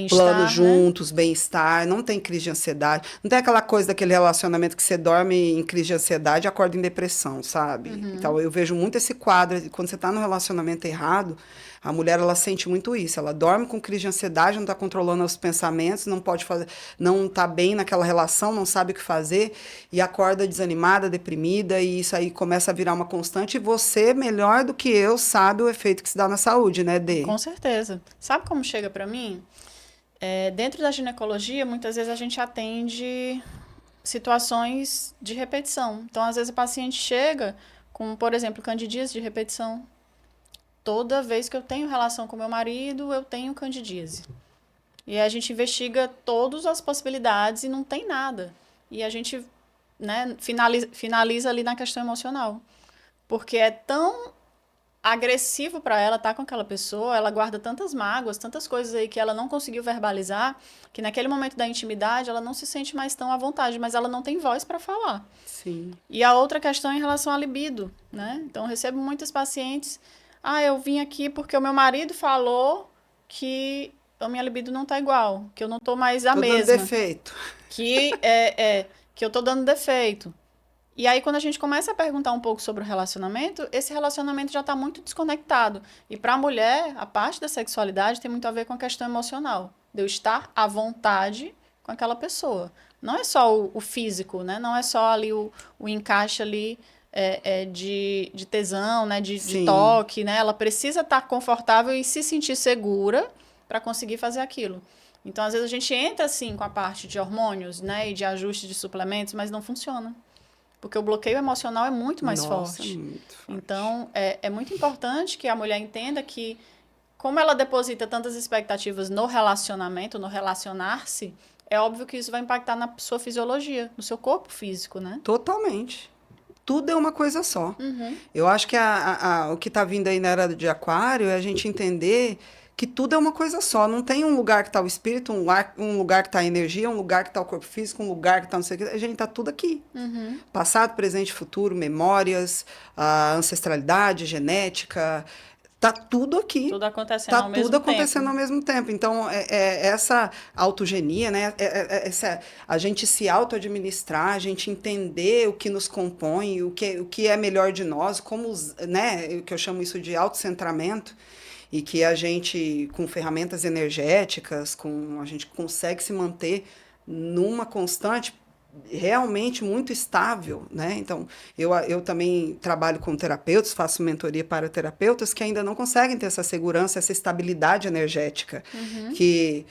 planos juntos, bem-estar, não tem crise de ansiedade, não tem aquela coisa daquele relacionamento que você dorme em crise de ansiedade e acorda em depressão, sabe? Então, eu vejo muito esse quadro, quando você está no relacionamento errado, a mulher, ela sente muito isso, ela dorme com crise de ansiedade, não está controlando os pensamentos, não pode fazer, não está bem naquela relação, não sabe o que fazer, e acorda desanimada, deprimida, e isso aí começa a virar uma constante, e você, melhor do que eu, sabe o efeito que se dá na saúde, né, Dê? Com certeza. Sabe como chega para mim? Dentro da ginecologia, muitas vezes a gente atende situações de repetição. Então, às vezes, o paciente chega com, por exemplo, candidíase de repetição. Toda vez que eu tenho relação com meu marido, eu tenho candidíase. E a gente investiga todas as possibilidades e não tem nada. E a gente, né, finaliza ali na questão emocional. Porque é tão agressivo para ela estar com aquela pessoa, ela guarda tantas mágoas, tantas coisas aí que ela não conseguiu verbalizar, que naquele momento da intimidade ela não se sente mais tão à vontade, mas ela não tem voz para falar. Sim. E a outra questão é em relação à libido, né? Então, eu recebo muitos pacientes, eu vim aqui porque o meu marido falou que a minha libido não tá igual, que eu não tô mais a mesma. Tô dando defeito. Que eu tô dando defeito. E aí, quando a gente começa a perguntar um pouco sobre o relacionamento, esse relacionamento já está muito desconectado. E para a mulher, a parte da sexualidade tem muito a ver com a questão emocional. De eu estar à vontade com aquela pessoa. Não é só o físico, né? Não é só ali o encaixe ali de tesão, né? De toque, né? Ela precisa estar confortável e se sentir segura para conseguir fazer aquilo. Então, às vezes, a gente entra, assim, com a parte de hormônios, né? E de ajuste de suplementos, mas não funciona. Porque o bloqueio emocional é muito mais forte. Muito forte. Então, é muito importante que a mulher entenda que, como ela deposita tantas expectativas no relacionamento, no relacionar-se, é óbvio que isso vai impactar na sua fisiologia, no seu corpo físico, né? Totalmente. Tudo é uma coisa só. Uhum. Eu acho que o que está vindo aí na era de Aquário é a gente entender que tudo é uma coisa só. Não tem um lugar que está o espírito, um lugar que está a energia, um lugar que está o corpo físico, um lugar que está não sei o que. A gente está tudo aqui. Uhum. Passado, presente, futuro, memórias, ancestralidade, genética. Tá tudo aqui. Tudo acontecendo ao mesmo tempo. Tá tudo acontecendo ao mesmo tempo. Então, essa autogenia, né? A gente se auto-administrar, a gente entender o que nos compõe, o que é melhor de nós, como, né? Que eu chamo isso de autocentramento. E que a gente, com ferramentas energéticas, a gente consegue se manter numa constante realmente muito estável, né? Então, eu também trabalho com terapeutas, faço mentoria para terapeutas que ainda não conseguem ter essa segurança, essa estabilidade energética, que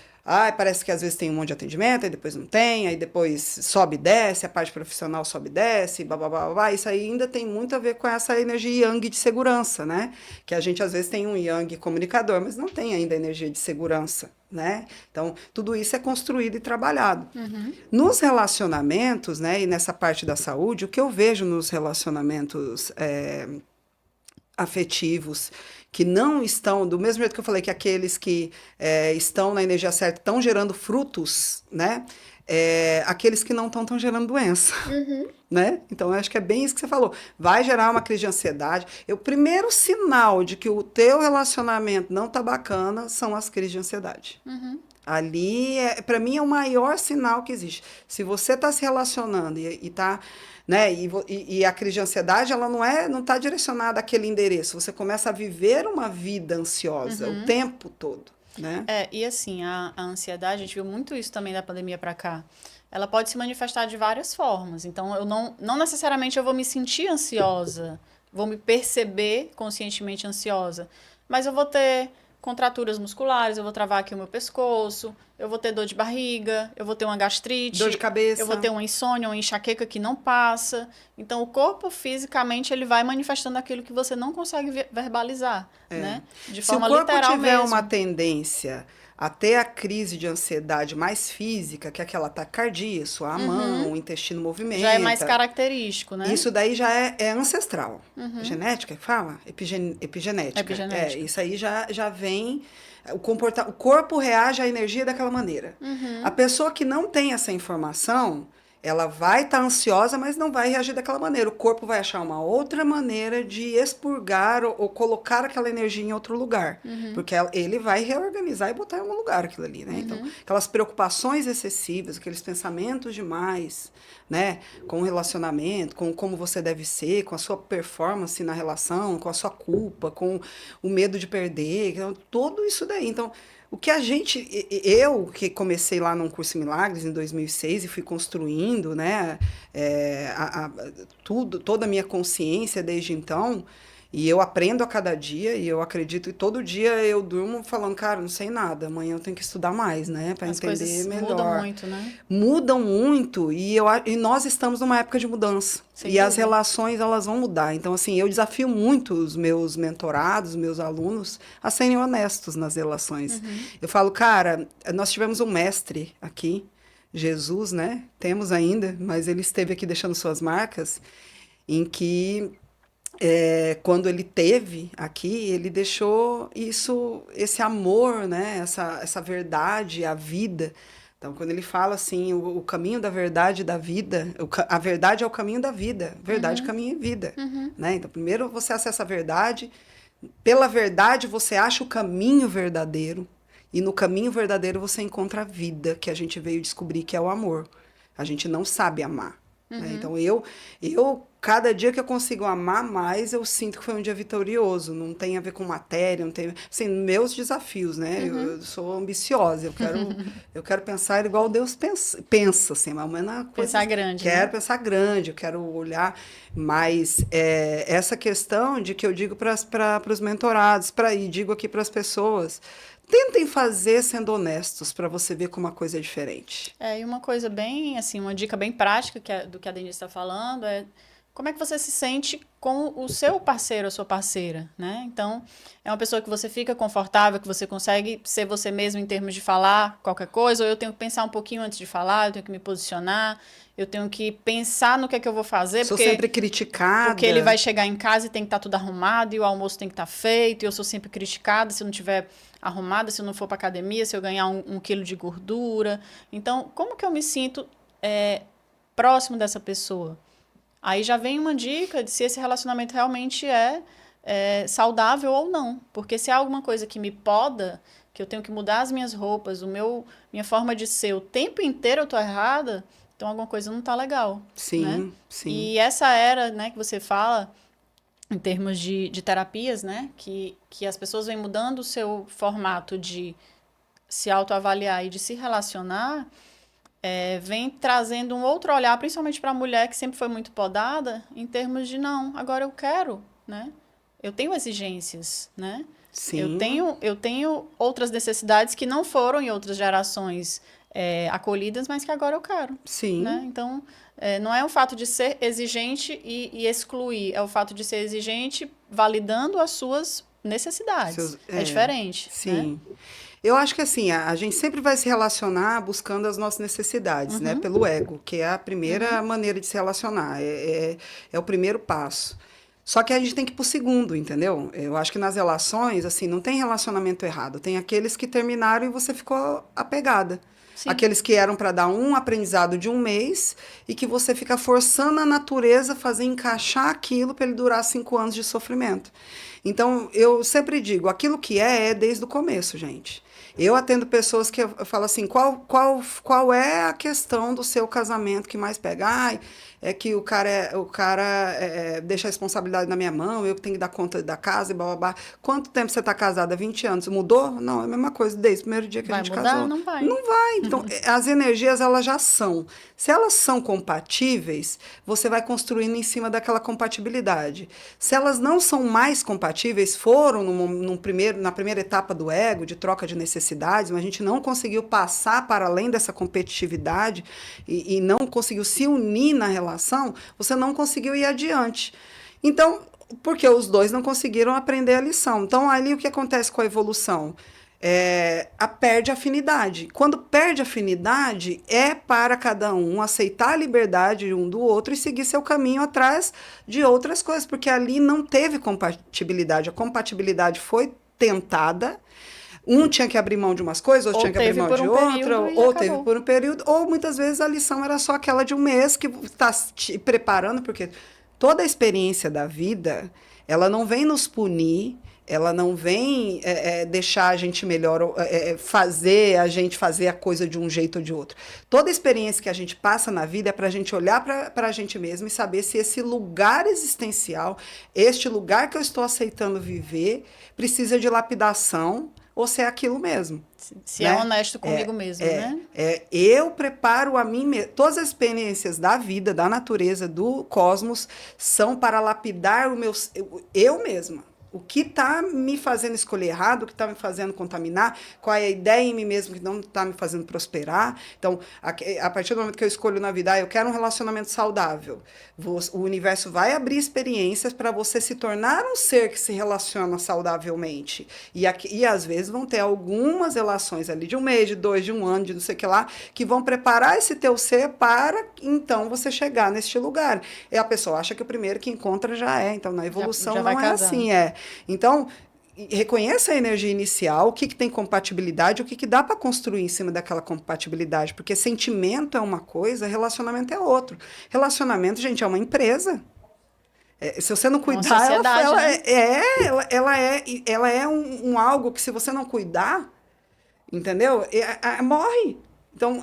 parece que às vezes tem um monte de atendimento, aí depois não tem, aí depois sobe e desce, a parte profissional sobe e desce, blá. Isso aí ainda tem muito a ver com essa energia yang de segurança, né? Que a gente às vezes tem um yang comunicador, mas não tem ainda energia de segurança, né? Então, tudo isso é construído e trabalhado. Nos relacionamentos, né, e nessa parte da saúde, o que eu vejo nos relacionamentos afetivos que não estão, do mesmo jeito que eu falei que aqueles que estão na energia certa estão gerando frutos, né? Aqueles que não estão gerando doença, né? Então, eu acho que é bem isso que você falou. Vai gerar uma crise de ansiedade. O primeiro sinal de que o teu relacionamento não tá bacana são as crises de ansiedade. Ali, para mim, é o maior sinal que existe. Se você está se relacionando e tá, né, e a crise de ansiedade, ela não está direcionada àquele endereço. Você começa a viver uma vida ansiosa o tempo todo, né? E assim, a ansiedade, a gente viu muito isso também da pandemia para cá. Ela pode se manifestar de várias formas. Então, eu não necessariamente eu vou me sentir ansiosa, vou me perceber conscientemente ansiosa, mas eu vou ter contraturas musculares, eu vou travar aqui o meu pescoço, eu vou ter dor de barriga, eu vou ter uma gastrite, dor de cabeça, eu vou ter uma insônia, uma enxaqueca que não passa. Então, o corpo, fisicamente, ele vai manifestando aquilo que você não consegue verbalizar, né? De forma literal mesmo. Se o corpo tiver uma tendência a ter a crise de ansiedade mais física, que é aquela taquicardia, suar a mão, o intestino movimenta. Já é mais característico, né? Isso daí já é ancestral. Genética que fala? Epigenética. Isso aí já vem... O corpo reage à energia daquela maneira. A pessoa que não tem essa informação, ela vai estar ansiosa, mas não vai reagir daquela maneira. O corpo vai achar uma outra maneira de expurgar ou colocar aquela energia em outro lugar. Porque ele vai reorganizar e botar em algum lugar aquilo ali, né? Então, aquelas preocupações excessivas, aqueles pensamentos demais, né? Com o relacionamento, com como você deve ser, com a sua performance na relação, com a sua culpa, com o medo de perder, então, tudo isso daí. Então, o que eu que comecei lá num curso em Milagres em 2006 e fui construindo, né, toda a minha consciência desde então, e eu aprendo a cada dia, e eu acredito, e todo dia eu durmo falando, cara, não sei nada, amanhã eu tenho que estudar mais, né, para entender melhor. Mudam muito, né? Mudam muito, e nós estamos numa época de mudança. Sem e dúvida. as relações, elas vão mudar. Então, assim, eu desafio muito os meus mentorados, meus alunos, a serem honestos nas relações. Eu falo, cara, nós tivemos um mestre aqui, Jesus, né? Temos ainda, mas ele esteve aqui deixando suas marcas, em que... quando ele teve aqui, ele deixou esse amor, né? Essa verdade, a vida. Então, quando ele fala assim, o caminho da verdade e da vida, a verdade é o caminho da vida, verdade, caminho e vida. Né? Então, primeiro você acessa a verdade, pela verdade você acha o caminho verdadeiro, e no caminho verdadeiro você encontra a vida, que a gente veio descobrir que é o amor. A gente não sabe amar. Né? Então, eu, cada dia que eu consigo amar mais, eu sinto que foi um dia vitorioso. Não tem a ver com matéria, não tem... Assim, meus desafios, né? Eu sou ambiciosa, eu quero pensar igual Deus pensa assim, mas na coisa... Pensar grande, Quero né? pensar grande, eu quero olhar, mas essa questão de que eu digo para os mentorados, e digo aqui para as pessoas... Tentem fazer sendo honestos para você ver como a coisa é diferente. E uma coisa bem, assim, uma dica bem prática do que a Denise está falando é como é que você se sente com o seu parceiro ou sua parceira, né? Então, é uma pessoa que você fica confortável, que você consegue ser você mesmo em termos de falar qualquer coisa, ou eu tenho que pensar um pouquinho antes de falar, eu tenho que me posicionar, eu tenho que pensar no que é que eu vou fazer. Sou sempre criticada. Porque ele vai chegar em casa e tem que estar tudo arrumado, e o almoço tem que estar feito, e eu sou sempre criticada se eu não tiver arrumada, se eu não for para academia, se eu ganhar um quilo de gordura. Então, como que eu me sinto próximo dessa pessoa? Aí já vem uma dica de se esse relacionamento realmente é saudável ou não. Porque se há alguma coisa que me poda, que eu tenho que mudar as minhas roupas, minha forma de ser, o tempo inteiro eu tô errada, então alguma coisa não tá legal. Sim, né? sim. E essa era, né, que você fala, em termos de terapias, né, que as pessoas vêm mudando o seu formato de se autoavaliar e de se relacionar, vem trazendo um outro olhar, principalmente para a mulher que sempre foi muito podada, em termos de não, agora eu quero, né? Eu tenho exigências, né? Sim. Eu tenho outras necessidades que não foram em outras gerações acolhidas, mas que agora eu quero. Sim. Né? Então, não é o fato de ser exigente e excluir, é o fato de ser exigente validando as suas necessidades. É diferente. Sim. Né? Eu acho que assim, a gente sempre vai se relacionar buscando as nossas necessidades, né? Pelo ego, que é a primeira maneira de se relacionar, é o primeiro passo. Só que a gente tem que ir pro segundo, entendeu? Eu acho que nas relações, assim, não tem relacionamento errado. Tem aqueles que terminaram e você ficou apegada. Sim. Aqueles que eram para dar um aprendizado de um mês e que você fica forçando a natureza a fazer encaixar aquilo para ele durar 5 anos de sofrimento. Então, eu sempre digo, aquilo que é desde o começo, gente. Eu atendo pessoas que eu falo assim, qual é a questão do seu casamento que mais pega? Ai, é que o cara deixa a responsabilidade na minha mão, eu que tenho que dar conta da casa e blá, blá, blá. Quanto tempo você está casada? 20 anos. Mudou? Não, é a mesma coisa, desde o primeiro dia que a gente mudar? casou. Não vai. Não vai. Então, as energias, elas já são. Se elas são compatíveis, você vai construindo em cima daquela compatibilidade. Se elas não são mais compatíveis, foram na primeira etapa do ego, de troca de necessidades, mas a gente não conseguiu passar para além dessa competitividade e não conseguiu se unir na relação, você não conseguiu ir adiante. Então, porque os dois não conseguiram aprender a lição. Então, ali o que acontece com a evolução? Perde afinidade. Quando perde afinidade, é para cada um aceitar a liberdade um do outro e seguir seu caminho atrás de outras coisas, porque ali não teve compatibilidade. A compatibilidade foi tentada, um tinha que abrir mão de umas coisas, outro tinha que abrir mão de outra, ou teve por um período, ou muitas vezes a lição era só aquela de um mês que está te preparando, porque toda a experiência da vida, ela não vem nos punir, ela não vem deixar a gente melhor, fazer a gente fazer a coisa de um jeito ou de outro. Toda experiência que a gente passa na vida é para a gente olhar para a gente mesmo e saber se esse lugar existencial, este lugar que eu estou aceitando viver, precisa de lapidação ou se é aquilo mesmo. Se né? É honesto comigo mesmo, né? Eu preparo a mim mesmo. Todas as experiências da vida, da natureza, do cosmos, são para lapidar eu mesma. O que está me fazendo escolher errado, o que está me fazendo contaminar, qual é a ideia em mim mesmo que não está me fazendo prosperar. Então, a partir do momento que eu escolho na vida, eu quero um relacionamento saudável, o universo vai abrir experiências para você se tornar um ser que se relaciona saudavelmente. E às vezes vão ter algumas relações ali de um mês, de 2, de um ano, de não sei o que lá, que vão preparar esse teu ser para, então, você chegar neste lugar. E a pessoa acha que o primeiro que encontra já é. Então, na evolução já não é assim, Então, reconheça a energia inicial, o que tem compatibilidade, o que dá para construir em cima daquela compatibilidade, porque sentimento é uma coisa, relacionamento é outro. Relacionamento, gente, é uma empresa. Se você não cuidar, ela é um algo que se você não cuidar, entendeu? Morre. Então,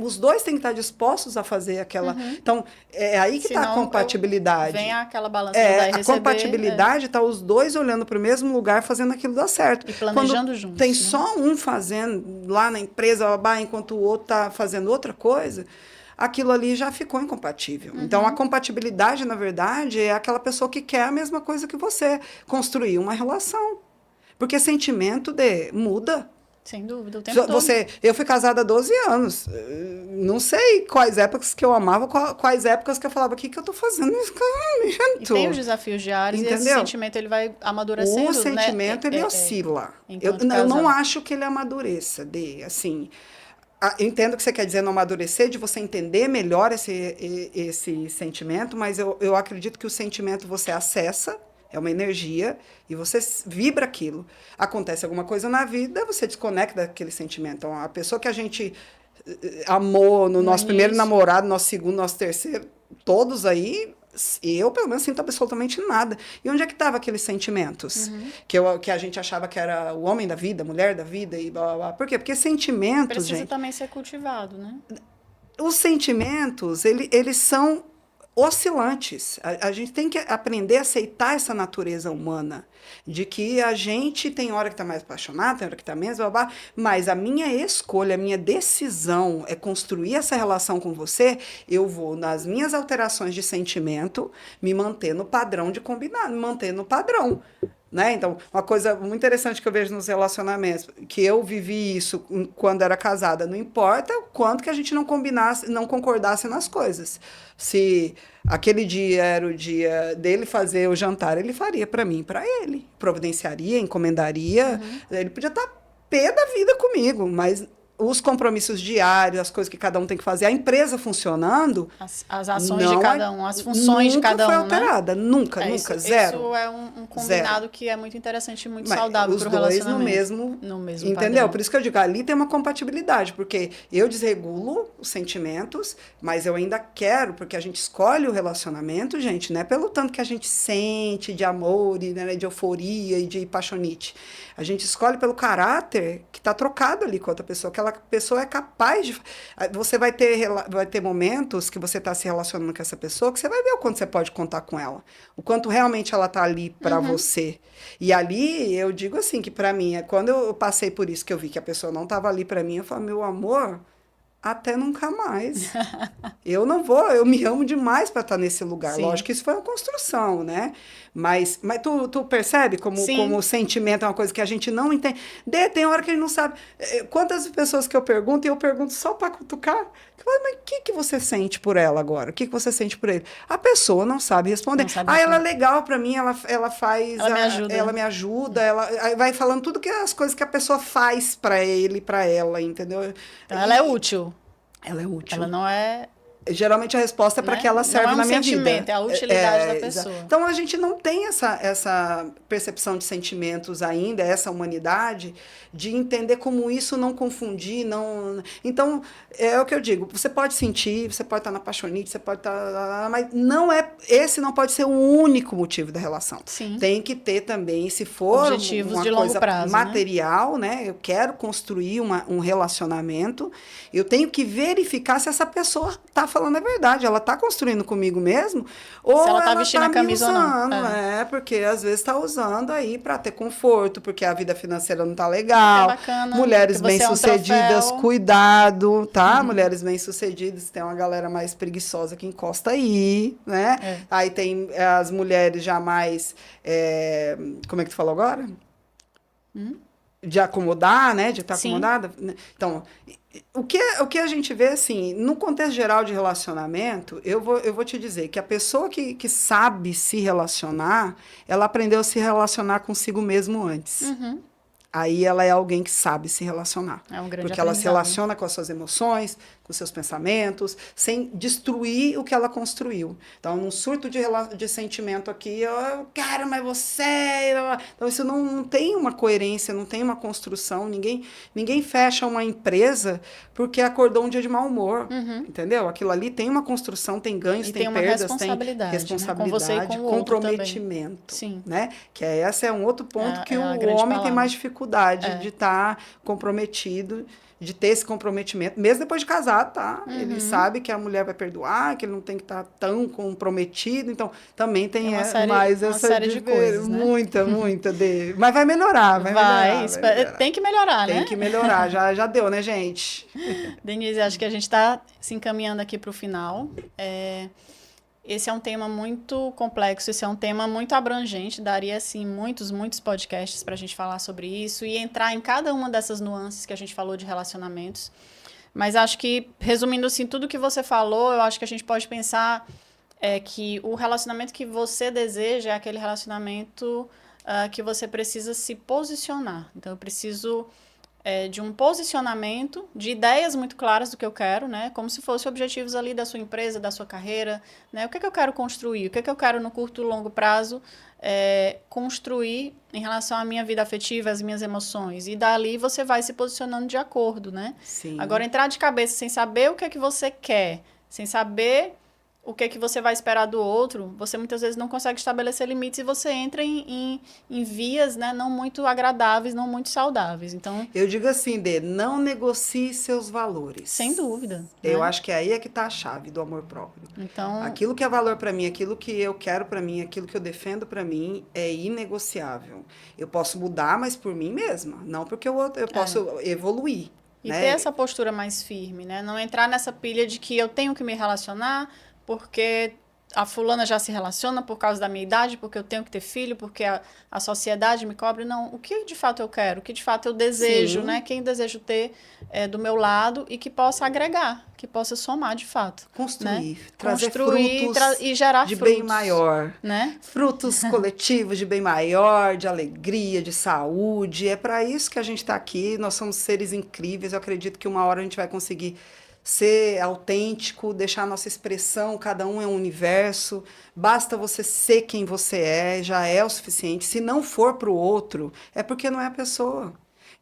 os dois têm que estar dispostos a fazer aquela... Então, é aí que está a compatibilidade. Vem aquela balança de dar e receber. A compatibilidade está os dois olhando para o mesmo lugar, fazendo aquilo dar certo. E planejando juntos. Tem só um fazendo lá na empresa, enquanto o outro está fazendo outra coisa, aquilo ali já ficou incompatível. Então, a compatibilidade, na verdade, é aquela pessoa que quer a mesma coisa que você. Construir uma relação. Porque sentimento muda. Sem dúvida, o tempo todo. Eu fui casada há 12 anos. Não sei quais épocas que eu amava, quais épocas que eu falava, o que eu tô fazendo nesse casamento? E tem os desafios diários. Entendeu? E esse sentimento ele vai amadurecendo. O sentimento, ele oscila. Eu não acho que ele amadureça. Assim, eu entendo o que você quer dizer no amadurecer, de você entender melhor esse sentimento, mas eu acredito que o sentimento você acessa, é uma energia, e você vibra aquilo. Acontece alguma coisa na vida, você desconecta daquele sentimento. Então, a pessoa que a gente amou no nosso primeiro namorado, nosso segundo, nosso terceiro, todos aí, eu, pelo menos, sinto absolutamente nada. E onde é que estavam aqueles sentimentos? Que a gente achava que era o homem da vida, a mulher da vida, e blá, blá, blá. Por quê? Porque sentimentos, precisa também ser cultivado, né? Os sentimentos, eles são oscilantes. A gente tem que aprender a aceitar essa natureza humana, de que a gente tem hora que está mais apaixonado, tem hora que está menos, blá, blá, mas a minha escolha, a minha decisão é construir essa relação com você, eu vou, nas minhas alterações de sentimento, me manter no padrão de combinar, me manter no padrão. Né? Então, uma coisa muito interessante que eu vejo nos relacionamentos, que eu vivi isso quando era casada, não importa o quanto que a gente não combinasse, não concordasse nas coisas. Se aquele dia era o dia dele fazer o jantar, ele faria para mim, para ele. Providenciaria, encomendaria. Ele podia estar pé da vida comigo, mas os compromissos diários, as coisas que cada um tem que fazer, a empresa funcionando... As ações de cada um, as funções de cada um, nunca foi alterada, né? Nunca, zero. Isso é um combinado zero. Que é muito interessante e muito saudável para o relacionamento. Os dois no mesmo entendeu? padrão. Por isso que eu digo, ali tem uma compatibilidade, porque eu desregulo os sentimentos, mas eu ainda quero, porque a gente escolhe o relacionamento, gente, não é pelo tanto que a gente sente de amor, né, de euforia e de paixonite. A gente escolhe pelo caráter que está trocado ali com outra pessoa, que aquela pessoa é capaz de... Você vai ter momentos que você está se relacionando com essa pessoa que você vai ver o quanto você pode contar com ela. O quanto realmente ela está ali para você. E ali, eu digo assim, que para mim, quando eu passei por isso, que eu vi que a pessoa não estava ali para mim, eu falei, meu amor... Até nunca mais. Eu não vou, eu me amo demais para estar nesse lugar. Sim. Lógico que isso foi uma construção, né? Mas tu percebe como o sentimento é uma coisa que a gente não entende? Tem hora que a gente não sabe. Quantas pessoas que eu pergunto, e eu pergunto só para cutucar, mas o que você sente por ela agora? O que você sente por ele? A pessoa não sabe responder. Não sabe ela é legal para mim, ela faz... Ela me ajuda, ela vai falando tudo que as coisas que a pessoa faz para ele, para ela, entendeu? Então, ela é útil. Ela é útil. Ela não é... Geralmente a resposta é para que ela serve na minha vida. É a utilidade da pessoa. Então a gente não tem essa percepção de sentimentos ainda, essa humanidade, de entender como isso não confundir, não... Então, é o que eu digo, você pode sentir, você pode estar na paixonite, você pode estar... Mas esse não pode ser o único motivo da relação. Sim. Tem que ter também, se for objetivos uma de coisa longo prazo, material, né? Eu quero construir um relacionamento, eu tenho que verificar se essa pessoa está falando a verdade, ela está construindo comigo mesmo, ou se ela está vestindo a camisa usando, ou não. Porque às vezes está usando aí para ter conforto, porque a vida financeira não está legal. É bacana, mulheres bem-sucedidas, cuidado, tá? Mulheres bem-sucedidas, tem uma galera mais preguiçosa que encosta aí, né? Aí tem as mulheres já mais, como é que tu falou agora? De acomodar, né? De estar acomodada. Então, o que a gente vê, assim, no contexto geral de relacionamento, eu vou te dizer que a pessoa que sabe se relacionar, ela aprendeu a se relacionar consigo mesmo antes. Aí ela é alguém que sabe se relacionar. É um grande porque ela se relaciona com as suas emoções, com os seus pensamentos, sem destruir o que ela construiu. Então, num surto de sentimento aqui, eu quero, mas você... Então, isso não tem uma coerência, não tem uma construção. Ninguém fecha uma empresa porque acordou um dia de mau humor. Entendeu? Aquilo ali tem uma construção, tem ganhos, tem perdas, responsabilidade, tem responsabilidade, né? Com você e com o comprometimento. Sim. Né? Que esse é um outro ponto que o homem tem mais dificuldade de estar comprometido, de ter esse comprometimento, mesmo depois de casado, tá? Ele sabe que a mulher vai perdoar, que ele não tem que estar tão comprometido, então também tem mais essa série de coisas, né? Muita mas vai melhorar, vai melhorar. Tem que melhorar, né? Tem que melhorar, já deu, né, gente? Denise, acho que a gente está se encaminhando aqui para o final. Esse é um tema muito complexo, esse é um tema muito abrangente, daria, assim, muitos podcasts para a gente falar sobre isso e entrar em cada uma dessas nuances que a gente falou de relacionamentos. Mas acho que, resumindo, assim, tudo que você falou, eu acho que a gente pode pensar que o relacionamento que você deseja é aquele relacionamento que você precisa se posicionar. Então, eu preciso... de um posicionamento, de ideias muito claras do que eu quero, né? Como se fossem objetivos ali da sua empresa, da sua carreira, né? O que eu quero construir? O que eu quero no curto e longo prazo construir em relação à minha vida afetiva, às minhas emoções? E dali você vai se posicionando de acordo, né? Sim. Agora, entrar de cabeça sem saber o que é que você quer, sem saber o que que você vai esperar do outro, você muitas vezes não consegue estabelecer limites e você entra em vias, né, não muito agradáveis, não muito saudáveis. Então, Eu digo assim, Dê, não negocie seus valores. sem dúvida, Eu né? acho que aí é que tá a chave do amor próprio. Então, Aquilo que é valor para mim, aquilo que eu quero para mim, aquilo que eu defendo para mim é inegociável. Eu posso mudar, mas por mim mesma, não porque eu posso evoluir, e ter né? essa postura mais firme, né? Não entrar nessa pilha de que eu tenho que me relacionar porque a fulana já se relaciona por causa da minha idade, porque eu tenho que ter filho, porque a sociedade me cobra. Não, o que de fato eu quero, o que de fato eu desejo, Sim. né? Quem desejo ter do meu lado e que possa agregar, que possa somar de fato. Né? Construir, trazer Construir frutos e gerar de frutos. bem maior. Né? Frutos coletivos de bem maior, de alegria, de saúde. É para isso que a gente está aqui. Nós somos seres incríveis. Eu acredito que uma hora a gente vai conseguir ser autêntico, deixar a nossa expressão, cada um é um universo. Basta você ser quem você é, já é o suficiente. Se não for para o outro, é porque não é a pessoa.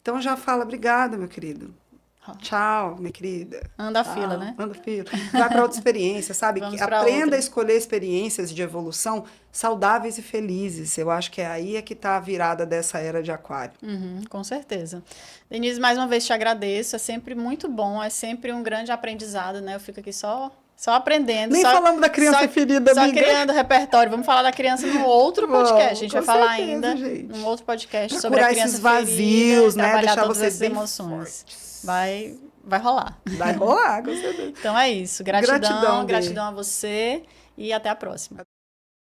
Então já fala, obrigada, meu querido. Tchau, minha querida. Anda a Tchau, fila, né? anda a fila. Vai para outra experiência, sabe? Vamos Que pra aprenda outra. a escolher experiências de evolução saudáveis e felizes. Eu acho que é aí é que está a virada dessa era de aquário. Com certeza. Denise, mais uma vez te agradeço. É sempre muito bom, é sempre um grande aprendizado, né? Eu fico aqui só aprendendo. Nem falamos da criança ferida, só amiga. criando repertório. Vamos falar da criança num outro podcast. A gente vai com falar certeza, ainda gente. num outro podcast Pra sobre a curar criança esses vazios, ferida, né? trabalhar Deixar todas vocês essas bem emoções. fortes. Vai rolar. Vai rolar, com certeza. Então é isso. Gratidão, Bê. Gratidão a você e até a próxima.